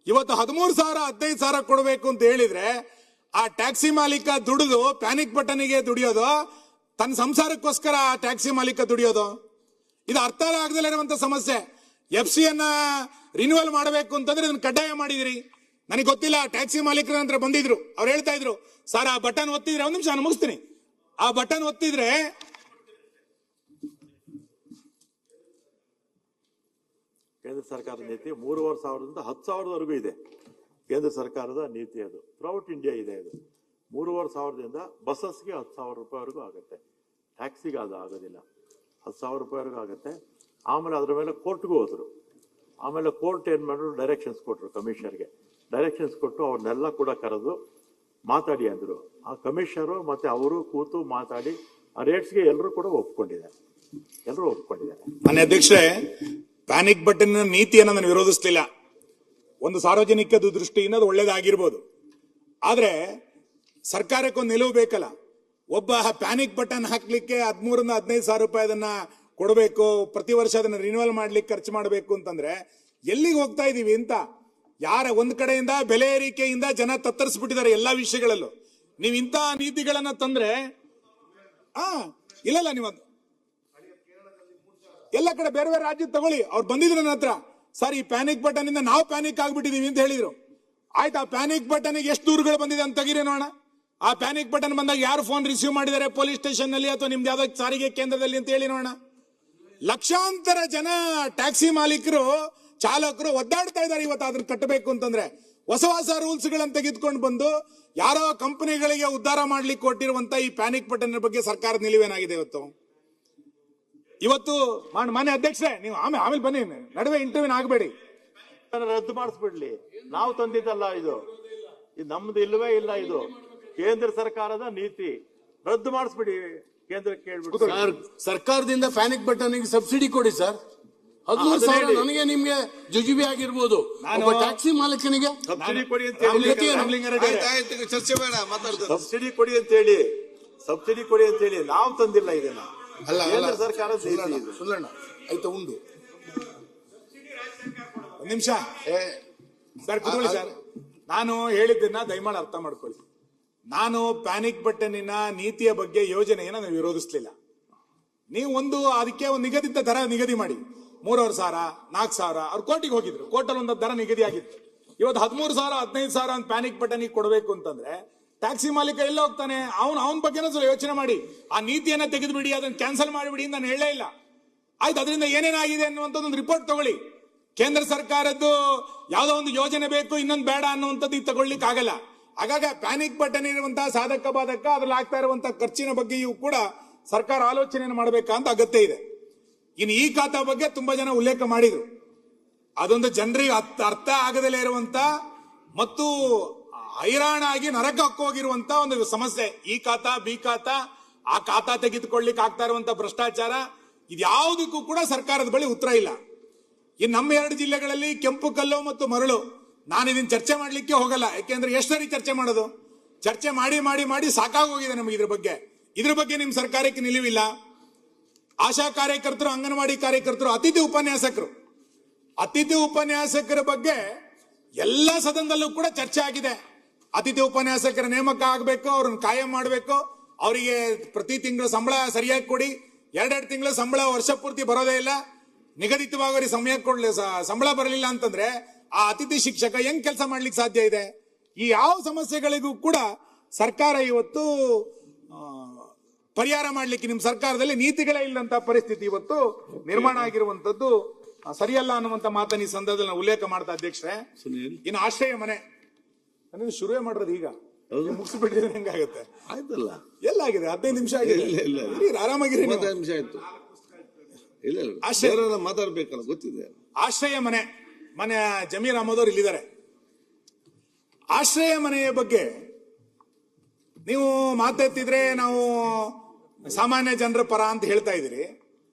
ಇವತ್ತು 13,000 15,000 ಕೊಡಬೇಕು ಅಂತ ಹೇಳಿದ್ರೆ ಆ ಟ್ಯಾಕ್ಸಿ ಮಾಲೀಕ ದುಡಿದು ಪ್ಯಾನಿಕ್ ಬಟನ್ಗೆ ದುಡಿಯೋದು, ತನ್ನ ಸಂಸಾರಕ್ಕೋಸ್ಕರ ಆ ಟ್ಯಾಕ್ಸಿ ಮಾಲೀಕ ದುಡಿಯೋದು, ಇದು ಅರ್ಥ ಆಗದಲ್ಲೇ ಇರುವಂತ ಸಮಸ್ಯೆ. FC ಅನ್ನ ರಿನ್ಯೂವಲ್ ಮಾಡಬೇಕು ಅಂತಂದ್ರೆ ಇದನ್ನ ಕಡ್ಡಾಯ ಮಾಡಿದಿರಿ. ನನಗೆ ಗೊತ್ತಿಲ್ಲ, ಟ್ಯಾಕ್ಸಿ ಮಾಲೀಕರ ನಂತರ ಬಂದಿದ್ರು, ಅವ್ರು ಹೇಳ್ತಾ ಇದ್ರು, ಸರ್ ಆ ಬಟನ್ ಒತ್ತಿದ್ರೆ, ಒಂದು ನಿಮಿಷ ನಾನು ಮುಗಿಸ್ತೀನಿ, ಆ ಬಟನ್ ಒತ್ತಿದ್ರೆ ಕೇಂದ್ರ ಸರ್ಕಾರದ ನೀತಿ 3,500ದಿಂದ 10,000ವರೆಗೂ ಇದೆ. ಕೇಂದ್ರ ಸರ್ಕಾರದ ನೀತಿ ಅದು. ಥ್ರೂಔಟ್ ಇಂಡಿಯಾ ಇದೆ ಅದು. 3,500ದಿಂದ ಬಸ್ಸಸ್ಗೆ 10,000 ರೂಪಾಯಿವರೆಗೂ ಆಗುತ್ತೆ. ಟ್ಯಾಕ್ಸಿಗೆ ಅದು ಆಗೋದಿಲ್ಲ. 10,000 ರೂಪಾಯಿವರೆಗೂ ಆಗುತ್ತೆ. ಆಮೇಲೆ ಅದ್ರ ಮೇಲೆ ಕೋರ್ಟ್ಗೂ ಹೋದ್ರು. ಆಮೇಲೆ ಕೋರ್ಟ್ ಏನ್ ಮಾಡಿದ್ರು, ಡೈರೆಕ್ಷನ್ಸ್ ಕೊಟ್ಟರು ಕಮಿಷನರ್ಗೆ. ಡೈರೆಕ್ಷನ್ಸ್ ಕೊಟ್ಟು ಅವ್ರನ್ನೆಲ್ಲ ಕೂಡ ಕರೆದು ಮಾತಾಡಿ ಅಂದ್ರು. ಆ ಕಮಿಷನರು ಮತ್ತೆ ಅವರು ಕೂತು ಮಾತಾಡಿ ಆ ರೇಟ್ಸ್ಗೆ ಎಲ್ಲರೂ ಕೂಡ ಒಪ್ಕೊಂಡಿದ್ದಾರೆ. ಮಾನ್ಯ ಅಧ್ಯಕ್ಷರೇ, ಪ್ಯಾನಿಕ್ ಬಟನ್ ನೀತಿಯನ್ನು ನಾನು ವಿರೋಧಿಸಲಿಲ್ಲ. ಒಂದು ಸಾರ್ವಜನಿಕ ದೃಷ್ಟಿಯಿಂದ ಅದು ಒಳ್ಳೇದಾಗಿರ್ಬೋದು. ಆದ್ರೆ ಸರ್ಕಾರಕ್ಕೊಂದು ನಿಲುವು ಬೇಕಲ್ಲ. ಒಬ್ಬ ಪ್ಯಾನಿಕ್ ಬಟನ್ ಹಾಕ್ಲಿಕ್ಕೆ 13,000 15,000 ರೂಪಾಯಿ ಅದನ್ನ ಕೊಡಬೇಕು, ಪ್ರತಿ ವರ್ಷ ಅದನ್ನ ರಿನ್ಯೂವಲ್ ಮಾಡ್ಲಿಕ್ಕೆ ಖರ್ಚು ಮಾಡಬೇಕು ಅಂತಂದ್ರೆ ಎಲ್ಲಿಗೆ ಹೋಗ್ತಾ ಇದೀವಿ ಅಂತ. ಯಾರ ಒಂದ್ ಕಡೆಯಿಂದ ಬೆಲೆ ಏರಿಕೆಯಿಂದ ಜನ ತತ್ತರಿಸ್ಬಿಟ್ಟಿದ್ದಾರೆ ಎಲ್ಲಾ ವಿಷಯಗಳಲ್ಲೂ. ನೀವು ಇಂಥ ನೀತಿಗಳನ್ನ ತಂದ್ರೆ ಇಲ್ಲ ನೀವು ಎಲ್ಲ ಕಡೆ ಬೇರೆ ಬೇರೆ ರಾಜ್ಯ ತಗೊಳ್ಳಿ. ಅವ್ರು ಬಂದಿದ್ರು ನನ್ನ ಹತ್ರ, ಸರ್ ಈ ಪ್ಯಾನಿಕ್ ಬಟನ್ ಇಂದ ನಾವು ಪ್ಯಾನಿಕ್ ಆಗ್ಬಿಟ್ಟಿದೀವಿ ಅಂತ ಹೇಳಿದ್ರು. ಆಯ್ತು, ಆ ಪ್ಯಾನಿಕ್ ಬಟನ್ ಎಷ್ಟು ದೂರುಗಳು ಬಂದಿದೆ ಅಂತ ತೆಗೀರಿ ನೋಡೋಣ. ಆ ಪ್ಯಾನಿಕ್ ಬಟನ್ ಬಂದಾಗ ಯಾರು ಫೋನ್ ರಿಸೀವ್ ಮಾಡಿದ್ದಾರೆ ಪೊಲೀಸ್ ಸ್ಟೇಷನ್ ನಲ್ಲಿ ಅಥವಾ ನಿಮ್ದು ಯಾವ್ದೋ ಸಾರಿಗೆ ಕೇಂದ್ರದಲ್ಲಿ ಅಂತ ಹೇಳಿ ನೋಡೋಣ. ಲಕ್ಷಾಂತರ ಜನ ಟ್ಯಾಕ್ಸಿ ಮಾಲೀಕರು, ಚಾಲಕರು ಒದ್ದಾಡ್ತಾ ಇದ್ದಾರೆ ಇವತ್ತು ಅದನ್ನ ಕಟ್ಟಬೇಕು ಅಂತಂದ್ರೆ. ಹೊಸ ಹೊಸ ರೂಲ್ಸ್ ಗಳನ್ನ ತೆಗೆದುಕೊಂಡು ಬಂದು ಯಾರೋ ಕಂಪನಿಗಳಿಗೆ ಉದ್ಧಾರ ಮಾಡ್ಲಿಕ್ಕೆ ಕೊಟ್ಟಿರುವಂತ ಈ ಪ್ಯಾನಿಕ್ ಬಟನ್ ಬಗ್ಗೆ ಸರ್ಕಾರದ ನಿಲುವೇನಾಗಿದೆ ಇವತ್ತು ಮಾನ್ಯ ಅಧ್ಯಕ್ಷರೇ, ನೀವು ಆಮೇಲೆ ಬನ್ನಿ, ನಡುವೆ ಇಂಟರ್ವ್ಯೂನ್ ಆಗಬೇಡಿ. ರದ್ದು ಮಾಡಿಸ್ಬಿಡ್ಲಿ. ನಾವು ತಂದಿದ್ದಲ್ಲ ಇದು ನಮ್ದು ಇಲ್ಲವೇ ಇಲ್ಲ. ಇದು ಕೇಂದ್ರ ಸರ್ಕಾರದ ನೀತಿ. ರದ್ದು ಮಾಡಿಸ್ಬಿಡಿ. ಕೇಂದ್ರಕ್ಕೆ ಕೇಳ್ಬಿಟ್ಟು ಸರ್ಕಾರದಿಂದ ಪ್ಯಾನಿಕ್ ಬಟನ್ ಸಬ್ಸಿಡಿ ಕೊಡಿ ಸರ್. 13,000 ನನಗೆ ನಿಮ್ಗೆ ಜುಜುಬಿ ಆಗಿರ್ಬೋದು. ಒಬ್ಬ ಟ್ಯಾಕ್ಸಿ ಮಾಲೀಕನಿಗೆ ಸಬ್ಸಿಡಿ ಕೊಡಿ ಅಂತ ನಮ್ಮ ಗತಿ ಏನು? ಆಯ್ತು, ಚರ್ಚೆ ಬೇಡ, ಮಾತಾಡ್ತಾರೆ. ಸಬ್ಸಿಡಿ ಕೊಡಿ ಅಂತ ಹೇಳಿ ನಾವು ತಂದಿಲ್ಲ ಇದನ್ನ. ಕೇಂದ್ರ ಸರ್ಕಾರ ಸುಳ್ಳಣ್ಣ ಆಯ್ತಾ ಉಂಡು ಒಂದ್ ನಿಮಿಷ ಸರ್ ಕೂತ್ಕೊಳ್ಳಿ ಸರ್. ನಾನು ಹೇಳಿದ್ದನ್ನ ದಯಮಾಡಿ ಅರ್ಥ ಮಾಡ್ಕೊಳ್ಳಿ. ನಾನು ಪ್ಯಾನಿಕ್ ಬಟನ್ನಿನ ನೀತಿಯ ಬಗ್ಗೆ ಯೋಜನೆಯನ್ನು ನಾನು ವಿರೋಧಿಸಲಿಲ್ಲ. ನೀವು ಅದಕ್ಕೆ ಒಂದು ನಿಗದಿತ ದರ ನಿಗದಿ ಮಾಡಿ. 3,500, 4,000 ಅವ್ರು ಕೋರ್ಟಿಗೆ ಹೋಗಿದ್ರು. ಕೋರ್ಟಲ್ಲಿ ಒಂದು ದರ ನಿಗದಿ ಆಗಿತ್ತು. ಇವತ್ತು 13,000, 15,000 ಅಂತ ಪ್ಯಾನಿಕ್ ಬಟನ್ನಿಗೆ ಕೊಡಬೇಕು ಅಂತಂದ್ರೆ ಟ್ಯಾಕ್ಸಿ ಮಾಲೀಕ ಎಲ್ಲ ಹೋಗ್ತಾನೆ? ಅವನ ಬಗ್ಗೆನೂ ಸ್ವಲ್ಪ ಯೋಚನೆ ಮಾಡಿ. ಆ ನೀತಿಯನ್ನ ತೆಗೆದುಬಿಡಿ, ಅದನ್ನ ಕ್ಯಾನ್ಸಲ್ ಮಾಡಿಬಿಡಿ ನಾನು ಹೇಳೇ ಇಲ್ಲ. ಆಯ್ತು, ಅದರಿಂದ ಏನೇನಾಗಿದೆ ಅನ್ನುವಂಥದ್ದು ಒಂದು ರಿಪೋರ್ಟ್ ತಗೊಳ್ಳಿ. ಕೇಂದ್ರ ಸರ್ಕಾರದ್ದು ಯಾವುದೋ ಒಂದು ಯೋಜನೆ ಬೇಕು, ಇನ್ನೊಂದು ಬೇಡ ಅನ್ನುವಂಥದ್ದು ಈಗ ತಗೊಳ್ಳಿಕ್ಕೆ ಆಗಲ್ಲ. ಹಾಗಾಗಿ ಪ್ಯಾನಿಕ್ ಬಟನ್ ಇರುವಂತಹ ಸಾಧಕ ಬಾಧಕ ಅದ್ರಲ್ಲಿ ಆಗ್ತಾ ಇರುವಂತಹ ಖರ್ಚಿನ ಬಗ್ಗೆಯೂ ಕೂಡ ಸರ್ಕಾರ ಆಲೋಚನೆಯನ್ನು ಮಾಡಬೇಕಂತ ಅಗತ್ಯ ಇದೆ. ಇನ್ನು ಈ ಖಾತಾ ಬಗ್ಗೆ ತುಂಬಾ ಜನ ಉಲ್ಲೇಖ ಮಾಡಿದ್ರು. ಅದೊಂದು ಜನರಿಗೆ ಅರ್ಥ ಆಗದಲ್ಲೇ ಇರುವಂತ ಮತ್ತು ಹೈರಾಣಾಗಿ ನರಕ ಹೋಗಿರುವಂತ ಒಂದು ಸಮಸ್ಯೆ. ಈ ಖಾತಾ, ಬಿ ಖಾತಾ, ಆ ಖಾತಾ ತೆಗೆದುಕೊಳ್ಳಿಕ್ಕೆ ಆಗ್ತಾ ಇರುವಂತ ಭ್ರಷ್ಟಾಚಾರ, ಇದ್ಯಾವುದಕ್ಕೂ ಕೂಡ ಸರ್ಕಾರದ ಬಳಿ ಉತ್ತರ ಇಲ್ಲ. ಇನ್ನು ನಮ್ಮ 2 ಜಿಲ್ಲೆಗಳಲ್ಲಿ ಕೆಂಪು ಕಲ್ಲು ಮತ್ತು ಮರಳು, ನಾನು ಇದನ್ನ ಚರ್ಚೆ ಮಾಡ್ಲಿಕ್ಕೆ ಹೋಗಲ್ಲ. ಯಾಕೆಂದ್ರೆ ಎಷ್ಟು ಸರಿ ಚರ್ಚೆ ಮಾಡೋದು? ಚರ್ಚೆ ಮಾಡಿ ಮಾಡಿ ಮಾಡಿ ಸಾಕಾಗೋಗಿದೆ ನಮಗೆ ಇದ್ರ ಬಗ್ಗೆ ನಿಮ್ ಸರ್ಕಾರಕ್ಕೆ ನಿಲುವಿಲ್ಲ. ಆಶಾ ಕಾರ್ಯಕರ್ತರು, ಅಂಗನವಾಡಿ ಕಾರ್ಯಕರ್ತರು, ಅತಿಥಿ ಉಪನ್ಯಾಸಕರ ಬಗ್ಗೆ ಎಲ್ಲ ಸದನದಲ್ಲೂ ಕೂಡ ಚರ್ಚೆ ಆಗಿದೆ. ಅತಿಥಿ ಉಪನ್ಯಾಸಕರ ನೇಮಕ ಆಗಬೇಕು, ಅವ್ರನ್ನ ಕಾಯಂ ಮಾಡಬೇಕು, ಅವರಿಗೆ ಪ್ರತಿ ತಿಂಗಳು ಸಂಬಳ ಸರಿಯಾಗಿ ಕೊಡಿ. 2 ತಿಂಗಳು ಸಂಬಳ ವರ್ಷ ಪೂರ್ತಿ ಬರೋದೇ ಇಲ್ಲ. ನಿಗದಿತವಾಗಿ ಅವ್ರಿಗೆ ಸಂಬಳ ಬರಲಿಲ್ಲ ಅಂತಂದ್ರೆ ಆ ಅತಿಥಿ ಶಿಕ್ಷಕ ಹೆಂಗ್ ಕೆಲಸ ಮಾಡ್ಲಿಕ್ಕೆ ಸಾಧ್ಯ ಇದೆ? ಈ ಯಾವ ಸಮಸ್ಯೆಗಳಿಗೂ ಕೂಡ ಸರ್ಕಾರ ಇವತ್ತು ಪರಿಹಾರ ಮಾಡ್ಲಿಕ್ಕೆ ನಿಮ್ ಸರ್ಕಾರದಲ್ಲಿ ನೀತಿಗಳೇ ಇಲ್ಲಂತ ಪರಿಸ್ಥಿತಿ ಇವತ್ತು ನಿರ್ಮಾಣ ಆಗಿರುವಂತದ್ದು ಸರಿಯಲ್ಲ ಅನ್ನುವಂತ ಮಾತನ್ನ ಈ ಸಂದರ್ಭದಲ್ಲಿ ನಾವು ಉಲ್ಲೇಖ ಮಾಡ್ತಾ ಅಧ್ಯಕ್ಷರೇ. ಇನ್ನು ಆಶ್ರಯ ಮನೆ ಶುರುವೇ ಮಾಡೋದು ಈಗ ಮುಗಿಸ್ಬಿಟ್ಟಿದ್ರೆ ಹೆಂಗಾಗುತ್ತೆ? ಆಯ್ತಲ್ಲ, ಎಲ್ಲಾಗಿದೆ? 15 ನಿಮಿಷ ಆಗಿದೆ. ಆರಾಮಾಗಿರಿ. 15 ನಿಮಿಷ ಆಯ್ತು. ಇಲ್ಲ ಮಾತಾಡ್ಬೇಕಲ್ಲ, ಗೊತ್ತಿದೆ. ಆಶ್ರಯ ಮನೆ ಜಮೀರ್ ಅಹಮದ್ ಅವರು ಇಲ್ಲಿದ್ದಾರೆ. ಆಶ್ರಯ ಮನೆಯ ಬಗ್ಗೆ ನೀವು ಮಾತೆತ್ತಿದ್ರೆ ನಾವು ಸಾಮಾನ್ಯ ಜನರ ಪರ ಅಂತ ಹೇಳ್ತಾ ಇದ್ದೀರಿ.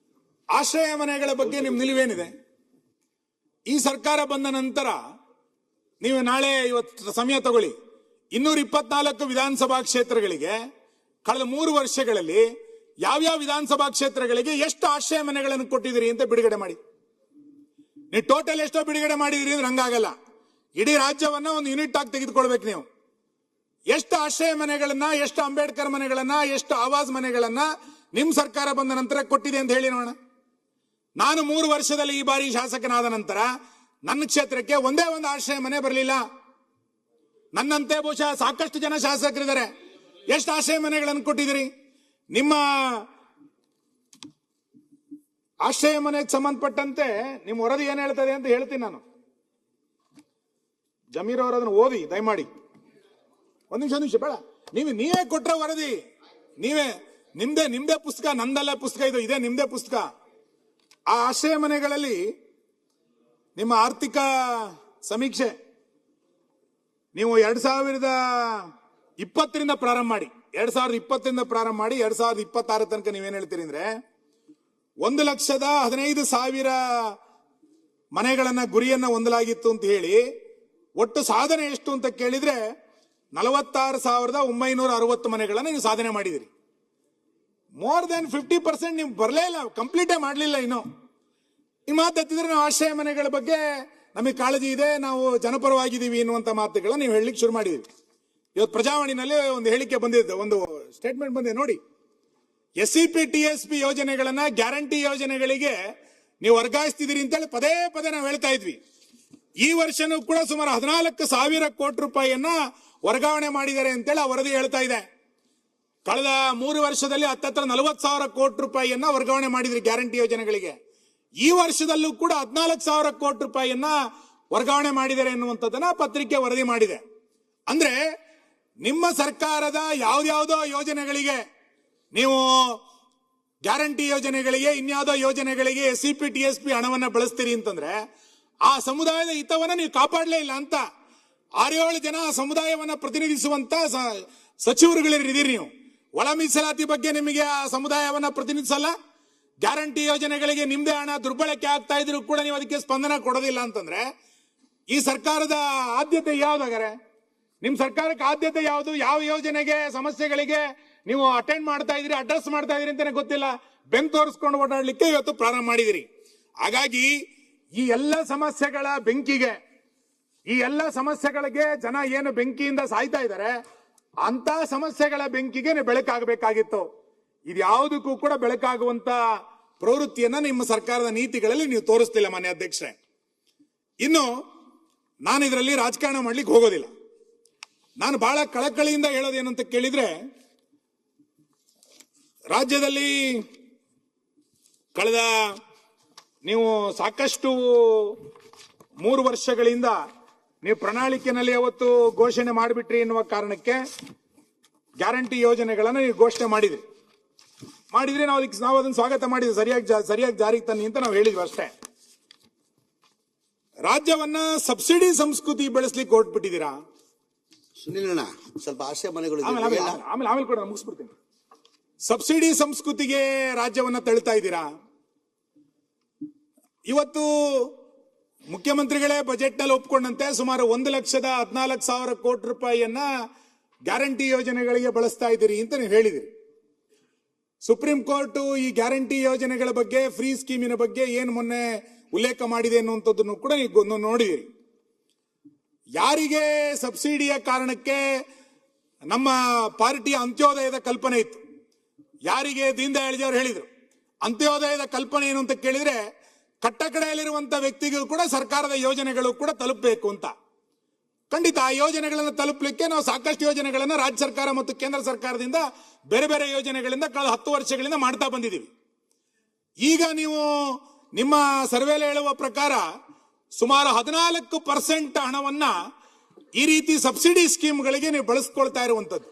ಆಶ್ರಯ ಮನೆಗಳ ಬಗ್ಗೆ ನಿಮ್ ನಿಲುವೇನಿದೆ? ಈ ಸರ್ಕಾರ ಬಂದ ನಂತರ ನೀವು ನಾಳೆ ಇವತ್ತು ಸಮಯ ತಗೊಳ್ಳಿ. 224 ವಿಧಾನಸಭಾ ಕ್ಷೇತ್ರಗಳಿಗೆ ಕಳೆದ 3 ವರ್ಷಗಳಲ್ಲಿ ಯಾವ್ಯಾವ ವಿಧಾನಸಭಾ ಕ್ಷೇತ್ರಗಳಿಗೆ ಎಷ್ಟು ಆಶ್ರಯ ಮನೆಗಳನ್ನು ಕೊಟ್ಟಿದ್ದೀರಿ ಅಂತ ಬಿಡುಗಡೆ ಮಾಡಿ. ನೀವು ಟೋಟಲ್ ಎಷ್ಟೋ ಬಿಡುಗಡೆ ಮಾಡಿದಿರಿ ಅಂದ್ರೆ ಹಂಗಾಗಲ್ಲ. ಇಡೀ ರಾಜ್ಯವನ್ನ ಒಂದು ಯೂನಿಟ್ ಆಗಿ ತೆಗೆದುಕೊಳ್ಬೇಕು ನೀವು. ಎಷ್ಟು ಆಶ್ರಯ ಮನೆಗಳನ್ನ, ಎಷ್ಟು ಅಂಬೇಡ್ಕರ್ ಮನೆಗಳನ್ನ, ಎಷ್ಟು ಆವಾಸ್ ಮನೆಗಳನ್ನ ನಿಮ್ ಸರ್ಕಾರ ಬಂದ ನಂತರ ಕೊಟ್ಟಿದೆ ಅಂತ ಹೇಳಿ ನೋಡೋಣ. ನಾನು 3 ವರ್ಷದಲ್ಲಿ ಈ ಬಾರಿ ಶಾಸಕನಾದ ನಂತರ ನನ್ನ ಕ್ಷೇತ್ರಕ್ಕೆ ಒಂದೇ ಒಂದು ಆಶ್ರಯ ಮನೆ ಬರಲಿಲ್ಲ. ನನ್ನಂತೆ ಬಹುಶಃ ಸಾಕಷ್ಟು ಜನ ಶಾಸಕರಿದ್ದಾರೆ. ಎಷ್ಟು ಆಶ್ರಯ ಮನೆಗಳನ್ನು ಕೊಟ್ಟಿದ್ದೀರಿ? ನಿಮ್ಮ ಆಶ್ರಯ ಮನೆಗೆ ಸಂಬಂಧಪಟ್ಟಂತೆ ನಿಮ್ಮ ವರದಿ ಏನ್ ಹೇಳ್ತದೆ ಅಂತ ಹೇಳ್ತೀನಿ ನಾನು. ಜಮೀರ್ ಅವರು ಅದನ್ನು ಓದಿ ದಯಮಾಡಿ. ಒಂದ್ ನಿಮಿಷ ಬೇಡ. ನೀವೇ ಕೊಟ್ರ ವರದಿ, ನಿಮ್ದೇ ಪುಸ್ತಕ, ನಂದಲ್ಲ ಪುಸ್ತಕ ಇದು, ಇದೇ ನಿಮ್ದೇ ಪುಸ್ತಕ. ಆ ಆಶ್ರಯ ಮನೆಗಳಲ್ಲಿ ನಿಮ್ಮ ಆರ್ಥಿಕ ಸಮೀಕ್ಷೆ ನೀವು 2020ರಿಂದ ಪ್ರಾರಂಭ ಮಾಡಿ, 2020ರಿಂದ ಪ್ರಾರಂಭ ಮಾಡಿ 2026 ತನಕ ನೀವೇನ್ ಹೇಳ್ತೀರಿ ಅಂದ್ರೆ 1,15,000 ಮನೆಗಳನ್ನ ಗುರಿಯನ್ನ ಹೊಂದಲಾಗಿತ್ತು ಅಂತ ಹೇಳಿ ಒಟ್ಟು ಸಾಧನೆ ಎಷ್ಟು ಅಂತ ಕೇಳಿದ್ರೆ 46,960 ಮನೆಗಳನ್ನ ನೀವು ಸಾಧನೆ ಮಾಡಿದಿರಿ. ಮೋರ್ ದನ್ 50% ನೀವು ಬರಲೇ ಇಲ್ಲ, ಕಂಪ್ಲೀಟೇ ಮಾಡಲಿಲ್ಲ. ಇನ್ನು ಈ ಮಾತಾಡ್ತಿದ್ರೆ ನಾವು ಆಶ್ರಯ ಮನೆಗಳ ಬಗ್ಗೆ ನಮಗೆ ಕಾಳಜಿ ಇದೆ, ನಾವು ಜನಪರವಾಗಿದ್ದೀವಿ ಎನ್ನುವಂತ ಮಾತುಗಳನ್ನ ನೀವು ಹೇಳಲಿಕ್ಕೆ ಶುರು ಮಾಡಿದ್ವಿ. ಇವತ್ತು ಪ್ರಜಾವಾಣಿನಲ್ಲಿ ಒಂದು ಹೇಳಿಕೆ ಬಂದಿದೆ, ಒಂದು ಸ್ಟೇಟ್ಮೆಂಟ್ ಬಂದಿದೆ ನೋಡಿ. SCP TSP ಯೋಜನೆಗಳನ್ನ ಗ್ಯಾರಂಟಿ ಯೋಜನೆಗಳಿಗೆ ನೀವು ವರ್ಗಾಯಿಸ್ತಿದ್ದೀರಿ ಅಂತೇಳಿ ಪದೇ ನಾವು ಹೇಳ್ತಾ ಇದ್ವಿ. ಈ ವರ್ಷನೂ ಕೂಡ ಸುಮಾರು 14,000 ಕೋಟಿ ರೂಪಾಯಿಯನ್ನ ವರ್ಗಾವಣೆ ಮಾಡಿದ್ದಾರೆ ಅಂತೇಳಿ ಆ ವರದಿ ಹೇಳ್ತಾ ಇದೆ. ಕಳೆದ 3 ವರ್ಷದಲ್ಲಿ ಹತ್ತತ್ರ 40,000 ಕೋಟಿ ರೂಪಾಯಿಯನ್ನ ವರ್ಗಾವಣೆ ಮಾಡಿದ್ರಿ ಗ್ಯಾರಂಟಿ ಯೋಜನೆಗಳಿಗೆ. ಈ ವರ್ಷದಲ್ಲೂ ಕೂಡ 14,000 ಕೋಟಿ ರೂಪಾಯಿಯನ್ನ ವರ್ಗಾವಣೆ ಮಾಡಿದ್ದಾರೆ ಎನ್ನುವಂಥದ್ದನ್ನ ಪತ್ರಿಕೆ ವರದಿ ಮಾಡಿದೆ. ಅಂದ್ರೆ ನಿಮ್ಮ ಸರ್ಕಾರದ ಯಾವ್ದಾವುದೋ ಯೋಜನೆಗಳಿಗೆ ನೀವು ಗ್ಯಾರಂಟಿ ಯೋಜನೆಗಳಿಗೆ, ಇನ್ಯಾವುದೋ ಯೋಜನೆಗಳಿಗೆ SCP TSP ಹಣವನ್ನ ಬಳಸ್ತೀರಿ ಅಂತಂದ್ರೆ ಆ ಸಮುದಾಯದ ಹಿತವನ್ನ ನೀವು ಕಾಪಾಡಲೇ ಇಲ್ಲ ಅಂತ 6-7 ಜನ ಆ ಸಮುದಾಯವನ್ನ ಪ್ರತಿನಿಧಿಸುವಂತ ಸಚಿವರುಗಳಿದ್ದೀರಿ ನೀವು. ಒಳ ಮೀಸಲಾತಿ ಬಗ್ಗೆ ನಿಮಗೆ ಆ ಸಮುದಾಯವನ್ನ ಪ್ರತಿನಿಧಿಸಲ್ಲ, ಗ್ಯಾರಂಟಿ ಯೋಜನೆಗಳಿಗೆ ನಿಮ್ದೇ ಹಣ ದುರ್ಬಳಕೆ ಆಗ್ತಾ ಇದ್ರು ಕೂಡ ನೀವು ಅದಕ್ಕೆ ಸ್ಪಂದನ ಕೊಡೋದಿಲ್ಲ ಅಂತಂದ್ರೆ ಈ ಸರ್ಕಾರದ ಆದ್ಯತೆ ಯಾವ್ದಾಗಾರೆ? ನಿಮ್ ಸರ್ಕಾರಕ್ಕೆ ಆದ್ಯತೆ ಯಾವುದು? ಯಾವ ಯೋಜನೆಗೆ, ಸಮಸ್ಯೆಗಳಿಗೆ ನೀವು ಅಟೆಂಡ್ ಮಾಡ್ತಾ ಇದ್ರಿ, ಅಡ್ರೆಸ್ ಮಾಡ್ತಾ ಇದ್ರಿ ಅಂತಾನೆ ಗೊತ್ತಿಲ್ಲ. ಬೆಂಕ್ ತೋರಿಸ್ಕೊಂಡು ಓಡಾಡ್ಲಿಕ್ಕೆ ಇವತ್ತು ಪ್ರಾರಂಭ ಮಾಡಿದಿರಿ. ಹಾಗಾಗಿ ಈ ಎಲ್ಲ ಸಮಸ್ಯೆಗಳ ಬೆಂಕಿಗೆ, ಈ ಎಲ್ಲ ಸಮಸ್ಯೆಗಳಿಗೆ ಜನ ಏನು ಬೆಂಕಿಯಿಂದ ಸಾಯ್ತಾ ಇದ್ದಾರೆ, ಅಂತ ಸಮಸ್ಯೆಗಳ ಬೆಂಕಿಗೆ ನೀವು ಬೆಳಕಾಗಬೇಕಾಗಿತ್ತು. ಇದ್ಯಾವುದಕ್ಕೂ ಕೂಡ ಬೆಳಕಾಗುವಂತ ಪ್ರವೃತ್ತಿಯನ್ನ ನಿಮ್ಮ ಸರ್ಕಾರದ ನೀತಿಗಳಲ್ಲಿ ನೀವು ತೋರಿಸ್ತಿಲ್ಲ ಮಾನ್ಯ ಅಧ್ಯಕ್ಷರೇ. ಇನ್ನು ನಾನು ಇದರಲ್ಲಿ ರಾಜಕಾರಣ ಮಾಡ್ಲಿಕ್ಕೆ ಹೋಗೋದಿಲ್ಲ. ನಾನು ಬಹಳ ಕಳಕಳಿಯಿಂದ ಹೇಳೋದೇನು ಅಂತ ಕೇಳಿದ್ರೆ, ರಾಜ್ಯದಲ್ಲಿ ಕಳೆದ ನೀವು ಸಾಕಷ್ಟು 3 ವರ್ಷಗಳಿಂದ ನೀವು ಪ್ರಣಾಳಿಕೆಯಲ್ಲಿ ಅವತ್ತು ಘೋಷಣೆ ಮಾಡಿಬಿಟ್ರಿ ಎನ್ನುವ ಕಾರಣಕ್ಕೆ ಗ್ಯಾರಂಟಿ ಯೋಜನೆಗಳನ್ನು ನೀವು ಘೋಷಣೆ ಮಾಡಿದ್ರಿ. ನಾವು ಅದನ್ನು ಸ್ವಾಗತ ಮಾಡಿದ್ವಿ, ಸರಿಯಾಗಿ ಜಾರಿಗೆ ತನ್ನಿ ಅಂತ ನಾವು ಹೇಳಿದ್ವಿ ಅಷ್ಟೇ. ರಾಜ್ಯವನ್ನ ಸಬ್ಸಿಡಿ ಸಂಸ್ಕೃತಿ ಬೆಳೆಸ್ಲಿಕ್ಕೆ ಹೊರಟ್ಬಿಟ್ಟಿದ್ದೀರಾ. ಸುನಿಲಣ್ಣ, ಸ್ವಲ್ಪ ಆಶಯ ಮನೆಗಳು ಆಮೇಲೆ ಕೂಡ ಮುಗಿಸ್ಬಿಡ್ತೀನಿ. ಸಬ್ಸಿಡಿ ಸಂಸ್ಕೃತಿಗೆ ರಾಜ್ಯವನ್ನ ತಳ್ತಾ ಇದ್ದೀರಾ. ಇವತ್ತು ಮುಖ್ಯಮಂತ್ರಿಗಳೇ ಬಜೆಟ್ ನಲ್ಲಿ ಒಪ್ಕೊಂಡಂತೆ ಸುಮಾರು 1,14,000 ಕೋಟಿ ರೂಪಾಯಿಯನ್ನ ಗ್ಯಾರಂಟಿ ಯೋಜನೆಗಳಿಗೆ ಬಳಸ್ತಾ ಇದ್ದೀರಿ ಅಂತ ನೀವು ಹೇಳಿದಿರಿ. ಸುಪ್ರೀಂ ಕೋರ್ಟ್ ಈ ಗ್ಯಾರಂಟಿ ಯೋಜನೆಗಳ ಬಗ್ಗೆ, ಫ್ರೀ ಸ್ಕೀಮಿನ ಬಗ್ಗೆ ಏನು ಮೊನ್ನೆ ಉಲ್ಲೇಖ ಮಾಡಿದೆ ಅನ್ನುವಂಥದ್ದನ್ನು ಕೂಡ ನೀವು ನೋಡಿದಿರಿ. ಯಾರಿಗೆ ಸಬ್ಸಿಡಿಯ ಕಾರಣಕ್ಕೆ ನಮ್ಮ ಪಾರ್ಟಿಯ ಅಂತ್ಯೋದಯದ ಕಲ್ಪನೆ ಇತ್ತು, ಯಾರಿಗೆ ದೀನ್ ದಯಾಳ್ ಅವರು ಹೇಳಿದ್ರು ಅಂತ್ಯೋದಯದ ಕಲ್ಪನೆ ಏನು ಅಂತ ಕೇಳಿದ್ರೆ, ಕಟ್ಟಕಡೆಯಲ್ಲಿರುವಂತಹ ವ್ಯಕ್ತಿಗೂ ಕೂಡ ಸರ್ಕಾರದ ಯೋಜನೆಗಳು ಕೂಡ ತಲುಪಬೇಕು ಅಂತ. ಖಂಡಿತ ಆ ಯೋಜನೆಗಳನ್ನು ತಲುಪಲಿಕ್ಕೆ ನಾವು ಸಾಕಷ್ಟು ಯೋಜನೆಗಳನ್ನು ರಾಜ್ಯ ಸರ್ಕಾರ ಮತ್ತು ಕೇಂದ್ರ ಸರ್ಕಾರದಿಂದ ಬೇರೆ ಬೇರೆ ಯೋಜನೆಗಳಿಂದ ಕಳೆದ 10 ವರ್ಷಗಳಿಂದ ಮಾಡ್ತಾ ಬಂದಿದ್ದೀವಿ. ಈಗ ನೀವು ನಿಮ್ಮ ಸರ್ವೆಯಲ್ಲಿ ಹೇಳುವ ಪ್ರಕಾರ ಸುಮಾರು 14% ಹಣವನ್ನ ಈ ರೀತಿ ಸಬ್ಸಿಡಿ ಸ್ಕೀಮ್ಗಳಿಗೆ ನೀವು ಬಳಸ್ಕೊಳ್ತಾ ಇರುವಂತದ್ದು.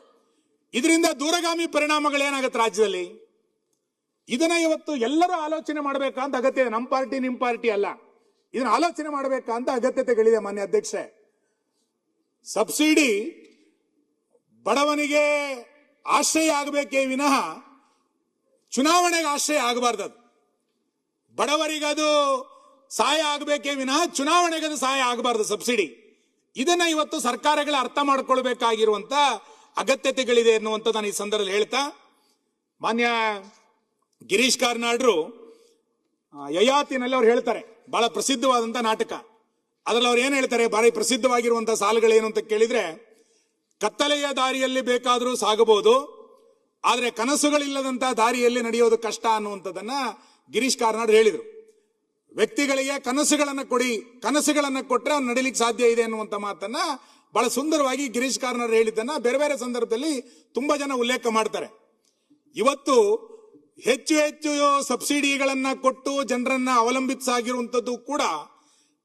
ಇದರಿಂದ ದೂರಗಾಮಿ ಪರಿಣಾಮಗಳೇನಾಗುತ್ತೆ ರಾಜ್ಯದಲ್ಲಿ? ಇದನ್ನ ಇವತ್ತು ಎಲ್ಲರೂ ಆಲೋಚನೆ ಮಾಡಬೇಕಂತ ಅಗತ್ಯ ಇದೆ. ನಮ್ಮ ಪಾರ್ಟಿ ನಿಮ್ಮ ಪಾರ್ಟಿ ಅಲ್ಲ, ಇದನ್ನ ಆಲೋಚನೆ ಮಾಡಬೇಕಂತ ಅಗತ್ಯತೆಗಳಿದೆ ಮಾನ್ಯ ಅಧ್ಯಕ್ಷೆ. ಸಬ್ಸಿಡಿ ಬಡವನಿಗೆ ಆಶ್ರಯ ಆಗಬೇಕೇ ವಿನಃ ಚುನಾವಣೆಗೆ ಆಶ್ರಯ ಆಗಬಾರ್ದು. ಬಡವರಿಗದು ಸಹಾಯ ಆಗಬೇಕೇ ವಿನಃ ಚುನಾವಣೆಗದು ಸಹಾಯ ಆಗಬಾರ್ದು ಸಬ್ಸಿಡಿ. ಇದನ್ನ ಇವತ್ತು ಸರ್ಕಾರಗಳ ಅರ್ಥ ಮಾಡ್ಕೊಳ್ಬೇಕಾಗಿರುವಂತ ಅಗತ್ಯತೆಗಳಿದೆ ಎನ್ನುವಂತ ನಾನು ಈ ಸಂದರ್ಭದಲ್ಲಿ ಹೇಳ್ತಾ, ಮಾನ್ಯ ಗಿರೀಶ್ ಕಾರ್ನಾಡ್ರು ಯಯಾತಿನಲ್ಲಿ ಅವ್ರು ಹೇಳ್ತಾರೆ, ಬಹಳ ಪ್ರಸಿದ್ಧವಾದಂತ ನಾಟಕ, ಅದರಲ್ಲಿ ಅವ್ರು ಏನ್ ಹೇಳ್ತಾರೆ, ಭಾರಿ ಪ್ರಸಿದ್ಧವಾಗಿರುವಂತಹ ಸಾಲುಗಳೇನು ಅಂತ ಕೇಳಿದ್ರೆ, ಕತ್ತಲೆಯ ದಾರಿಯಲ್ಲಿ ಬೇಕಾದರೂ ಸಾಗಬಹುದು, ಆದ್ರೆ ಕನಸುಗಳಿಲ್ಲದಂತ ದಾರಿಯಲ್ಲಿ ನಡೆಯೋದು ಕಷ್ಟ ಅನ್ನುವಂಥದ್ದನ್ನ ಗಿರೀಶ್ ಕಾರ್ನಾಡ್ ಹೇಳಿದ್ರು. ವ್ಯಕ್ತಿಗಳಿಗೆ ಕನಸುಗಳನ್ನ ಕೊಡಿ, ಕನಸುಗಳನ್ನ ಕೊಟ್ರೆ ಅವ್ನು ನಡಿಲಿಕ್ಕೆ ಸಾಧ್ಯ ಇದೆ ಅನ್ನುವಂತ ಮಾತನ್ನ ಬಹಳ ಸುಂದರವಾಗಿ ಗಿರೀಶ್ ಕಾರ್ನಾಡ್ ಹೇಳಿದ್ದನ್ನ ಬೇರೆ ಬೇರೆ ಸಂದರ್ಭದಲ್ಲಿ ತುಂಬಾ ಜನ ಉಲ್ಲೇಖ ಮಾಡ್ತಾರೆ. ಇವತ್ತು ಹೆಚ್ಚು ಹೆಚ್ಚು ಸಬ್ಸಿಡಿಗಳನ್ನ ಕೊಟ್ಟು ಜನರನ್ನ ಅವಲಂಬಿಸಾಗಿರುವಂತದ್ದು ಕೂಡ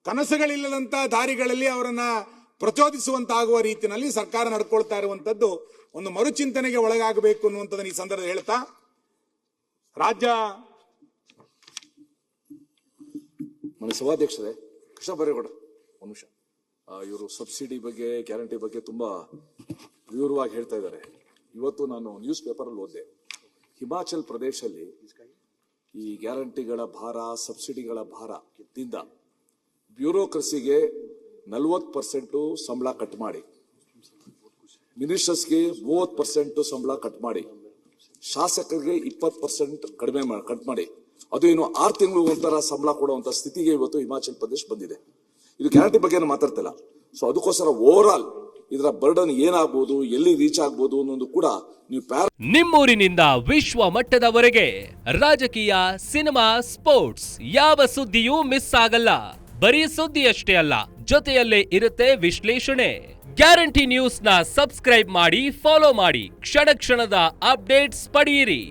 ಕನಸುಗಳಿಲ್ಲದಂತ ದಾರಿಗಳಲ್ಲಿ ಅವರನ್ನ ಪ್ರಚೋದಿಸುವಂತಾಗುವ ರೀತಿಯಲ್ಲಿ ಸರ್ಕಾರ ನಡ್ಕೊಳ್ತಾ ಇರುವಂತದ್ದು ಒಂದು ಮರುಚಿಂತನೆಗೆ ಒಳಗಾಗಬೇಕು ಅನ್ನುವಂಥದ್ದನ್ನು ಈ ಸಂದರ್ಭದಲ್ಲಿ ಹೇಳ್ತಾ, ರಾಜ್ಯ ಮನೆ ಸಭಾಧ್ಯಕ್ಷರೇ, ಕೃಷ್ಣ ಬೈರೇಗೌಡ ಒಂದು ನಿಮಿಷ. ಇವರು ಸಬ್ಸಿಡಿ ಬಗ್ಗೆ, ಗ್ಯಾರಂಟಿ ಬಗ್ಗೆ ತುಂಬಾ ವಿವರವಾಗಿ ಹೇಳ್ತಾ ಇದ್ದಾರೆ. ಇವತ್ತು ನಾನು ನ್ಯೂಸ್ ಪೇಪರ್ ಅಲ್ಲಿ ಓದಿದೆ, ಹಿಮಾಚಲ್ ಪ್ರದೇಶದಲ್ಲಿ ಈ ಗ್ಯಾರಂಟಿಗಳ ಭಾರ, ಸಬ್ಸಿಡಿಗಳ ಭಾರದಿಂದ ಬ್ಯೂರೋಕ್ರಸಿಗೆ 40% ಸಂಬಳ ಕಟ್ ಮಾಡಿ, ಮಿನಿಸ್ಟರ್ಸ್ಗೆ 30% ಸಂಬಳ ಕಟ್ ಮಾಡಿ, ಶಾಸಕರಿಗೆ 20% ಕಡಿಮೆ ಕಟ್ ಮಾಡಿ, ಅದು ಏನು 6 ತಿಂಗಳು ಒಂಥರ ಸಂಬಳ ಕೊಡುವಂತ ಸ್ಥಿತಿಗೆ ಇವತ್ತು ಹಿಮಾಚಲ್ ಪ್ರದೇಶ ಬಂದಿದೆ. ಇದು ಗ್ಯಾರಂಟಿ ಬಗ್ಗೆ ಮಾತಾಡ್ತಿಲ್ಲ. ಸೊ ಅದಕ್ಕೋಸ್ಕರ ಓವರ್ ಆಲ್ ಇದರ ಬರ್ಡನ್ ಏನಾಗಬಹುದು, ಎಲ್ಲಿ ರೀಚ್ ಆಗಬಹುದು ಅನ್ನೋದು ಕೂಡ ನೀವು ನಿಮ್ಮೂರಿನಿಂದ ವಿಶ್ವ ಮಟ್ಟದವರೆಗೆ ರಾಜಕೀಯ, ಸಿನಿಮಾ, ಸ್ಪೋರ್ಟ್ಸ್ ಯಾವ ಸುದ್ದಿಯೂ ಮಿಸ್ ಆಗಲ್ಲ. ಬರೀ ಸುದ್ದಿಯಷ್ಟೇ ಅಲ್ಲ, ಜೊತೆಯಲ್ಲೇ ಇರುತ್ತೆ ವಿಶ್ಲೇಷಣೆ. ಗ್ಯಾರಂಟಿ ನ್ಯೂಸ್ ನ ಸಬ್ಸ್ಕ್ರೈಬ್ ಮಾಡಿ, ಫಾಲೋ ಮಾಡಿ, ಕ್ಷಣ ಕ್ಷಣದ ಅಪ್ಡೇಟ್ಸ್ ಪಡೆಯಿರಿ.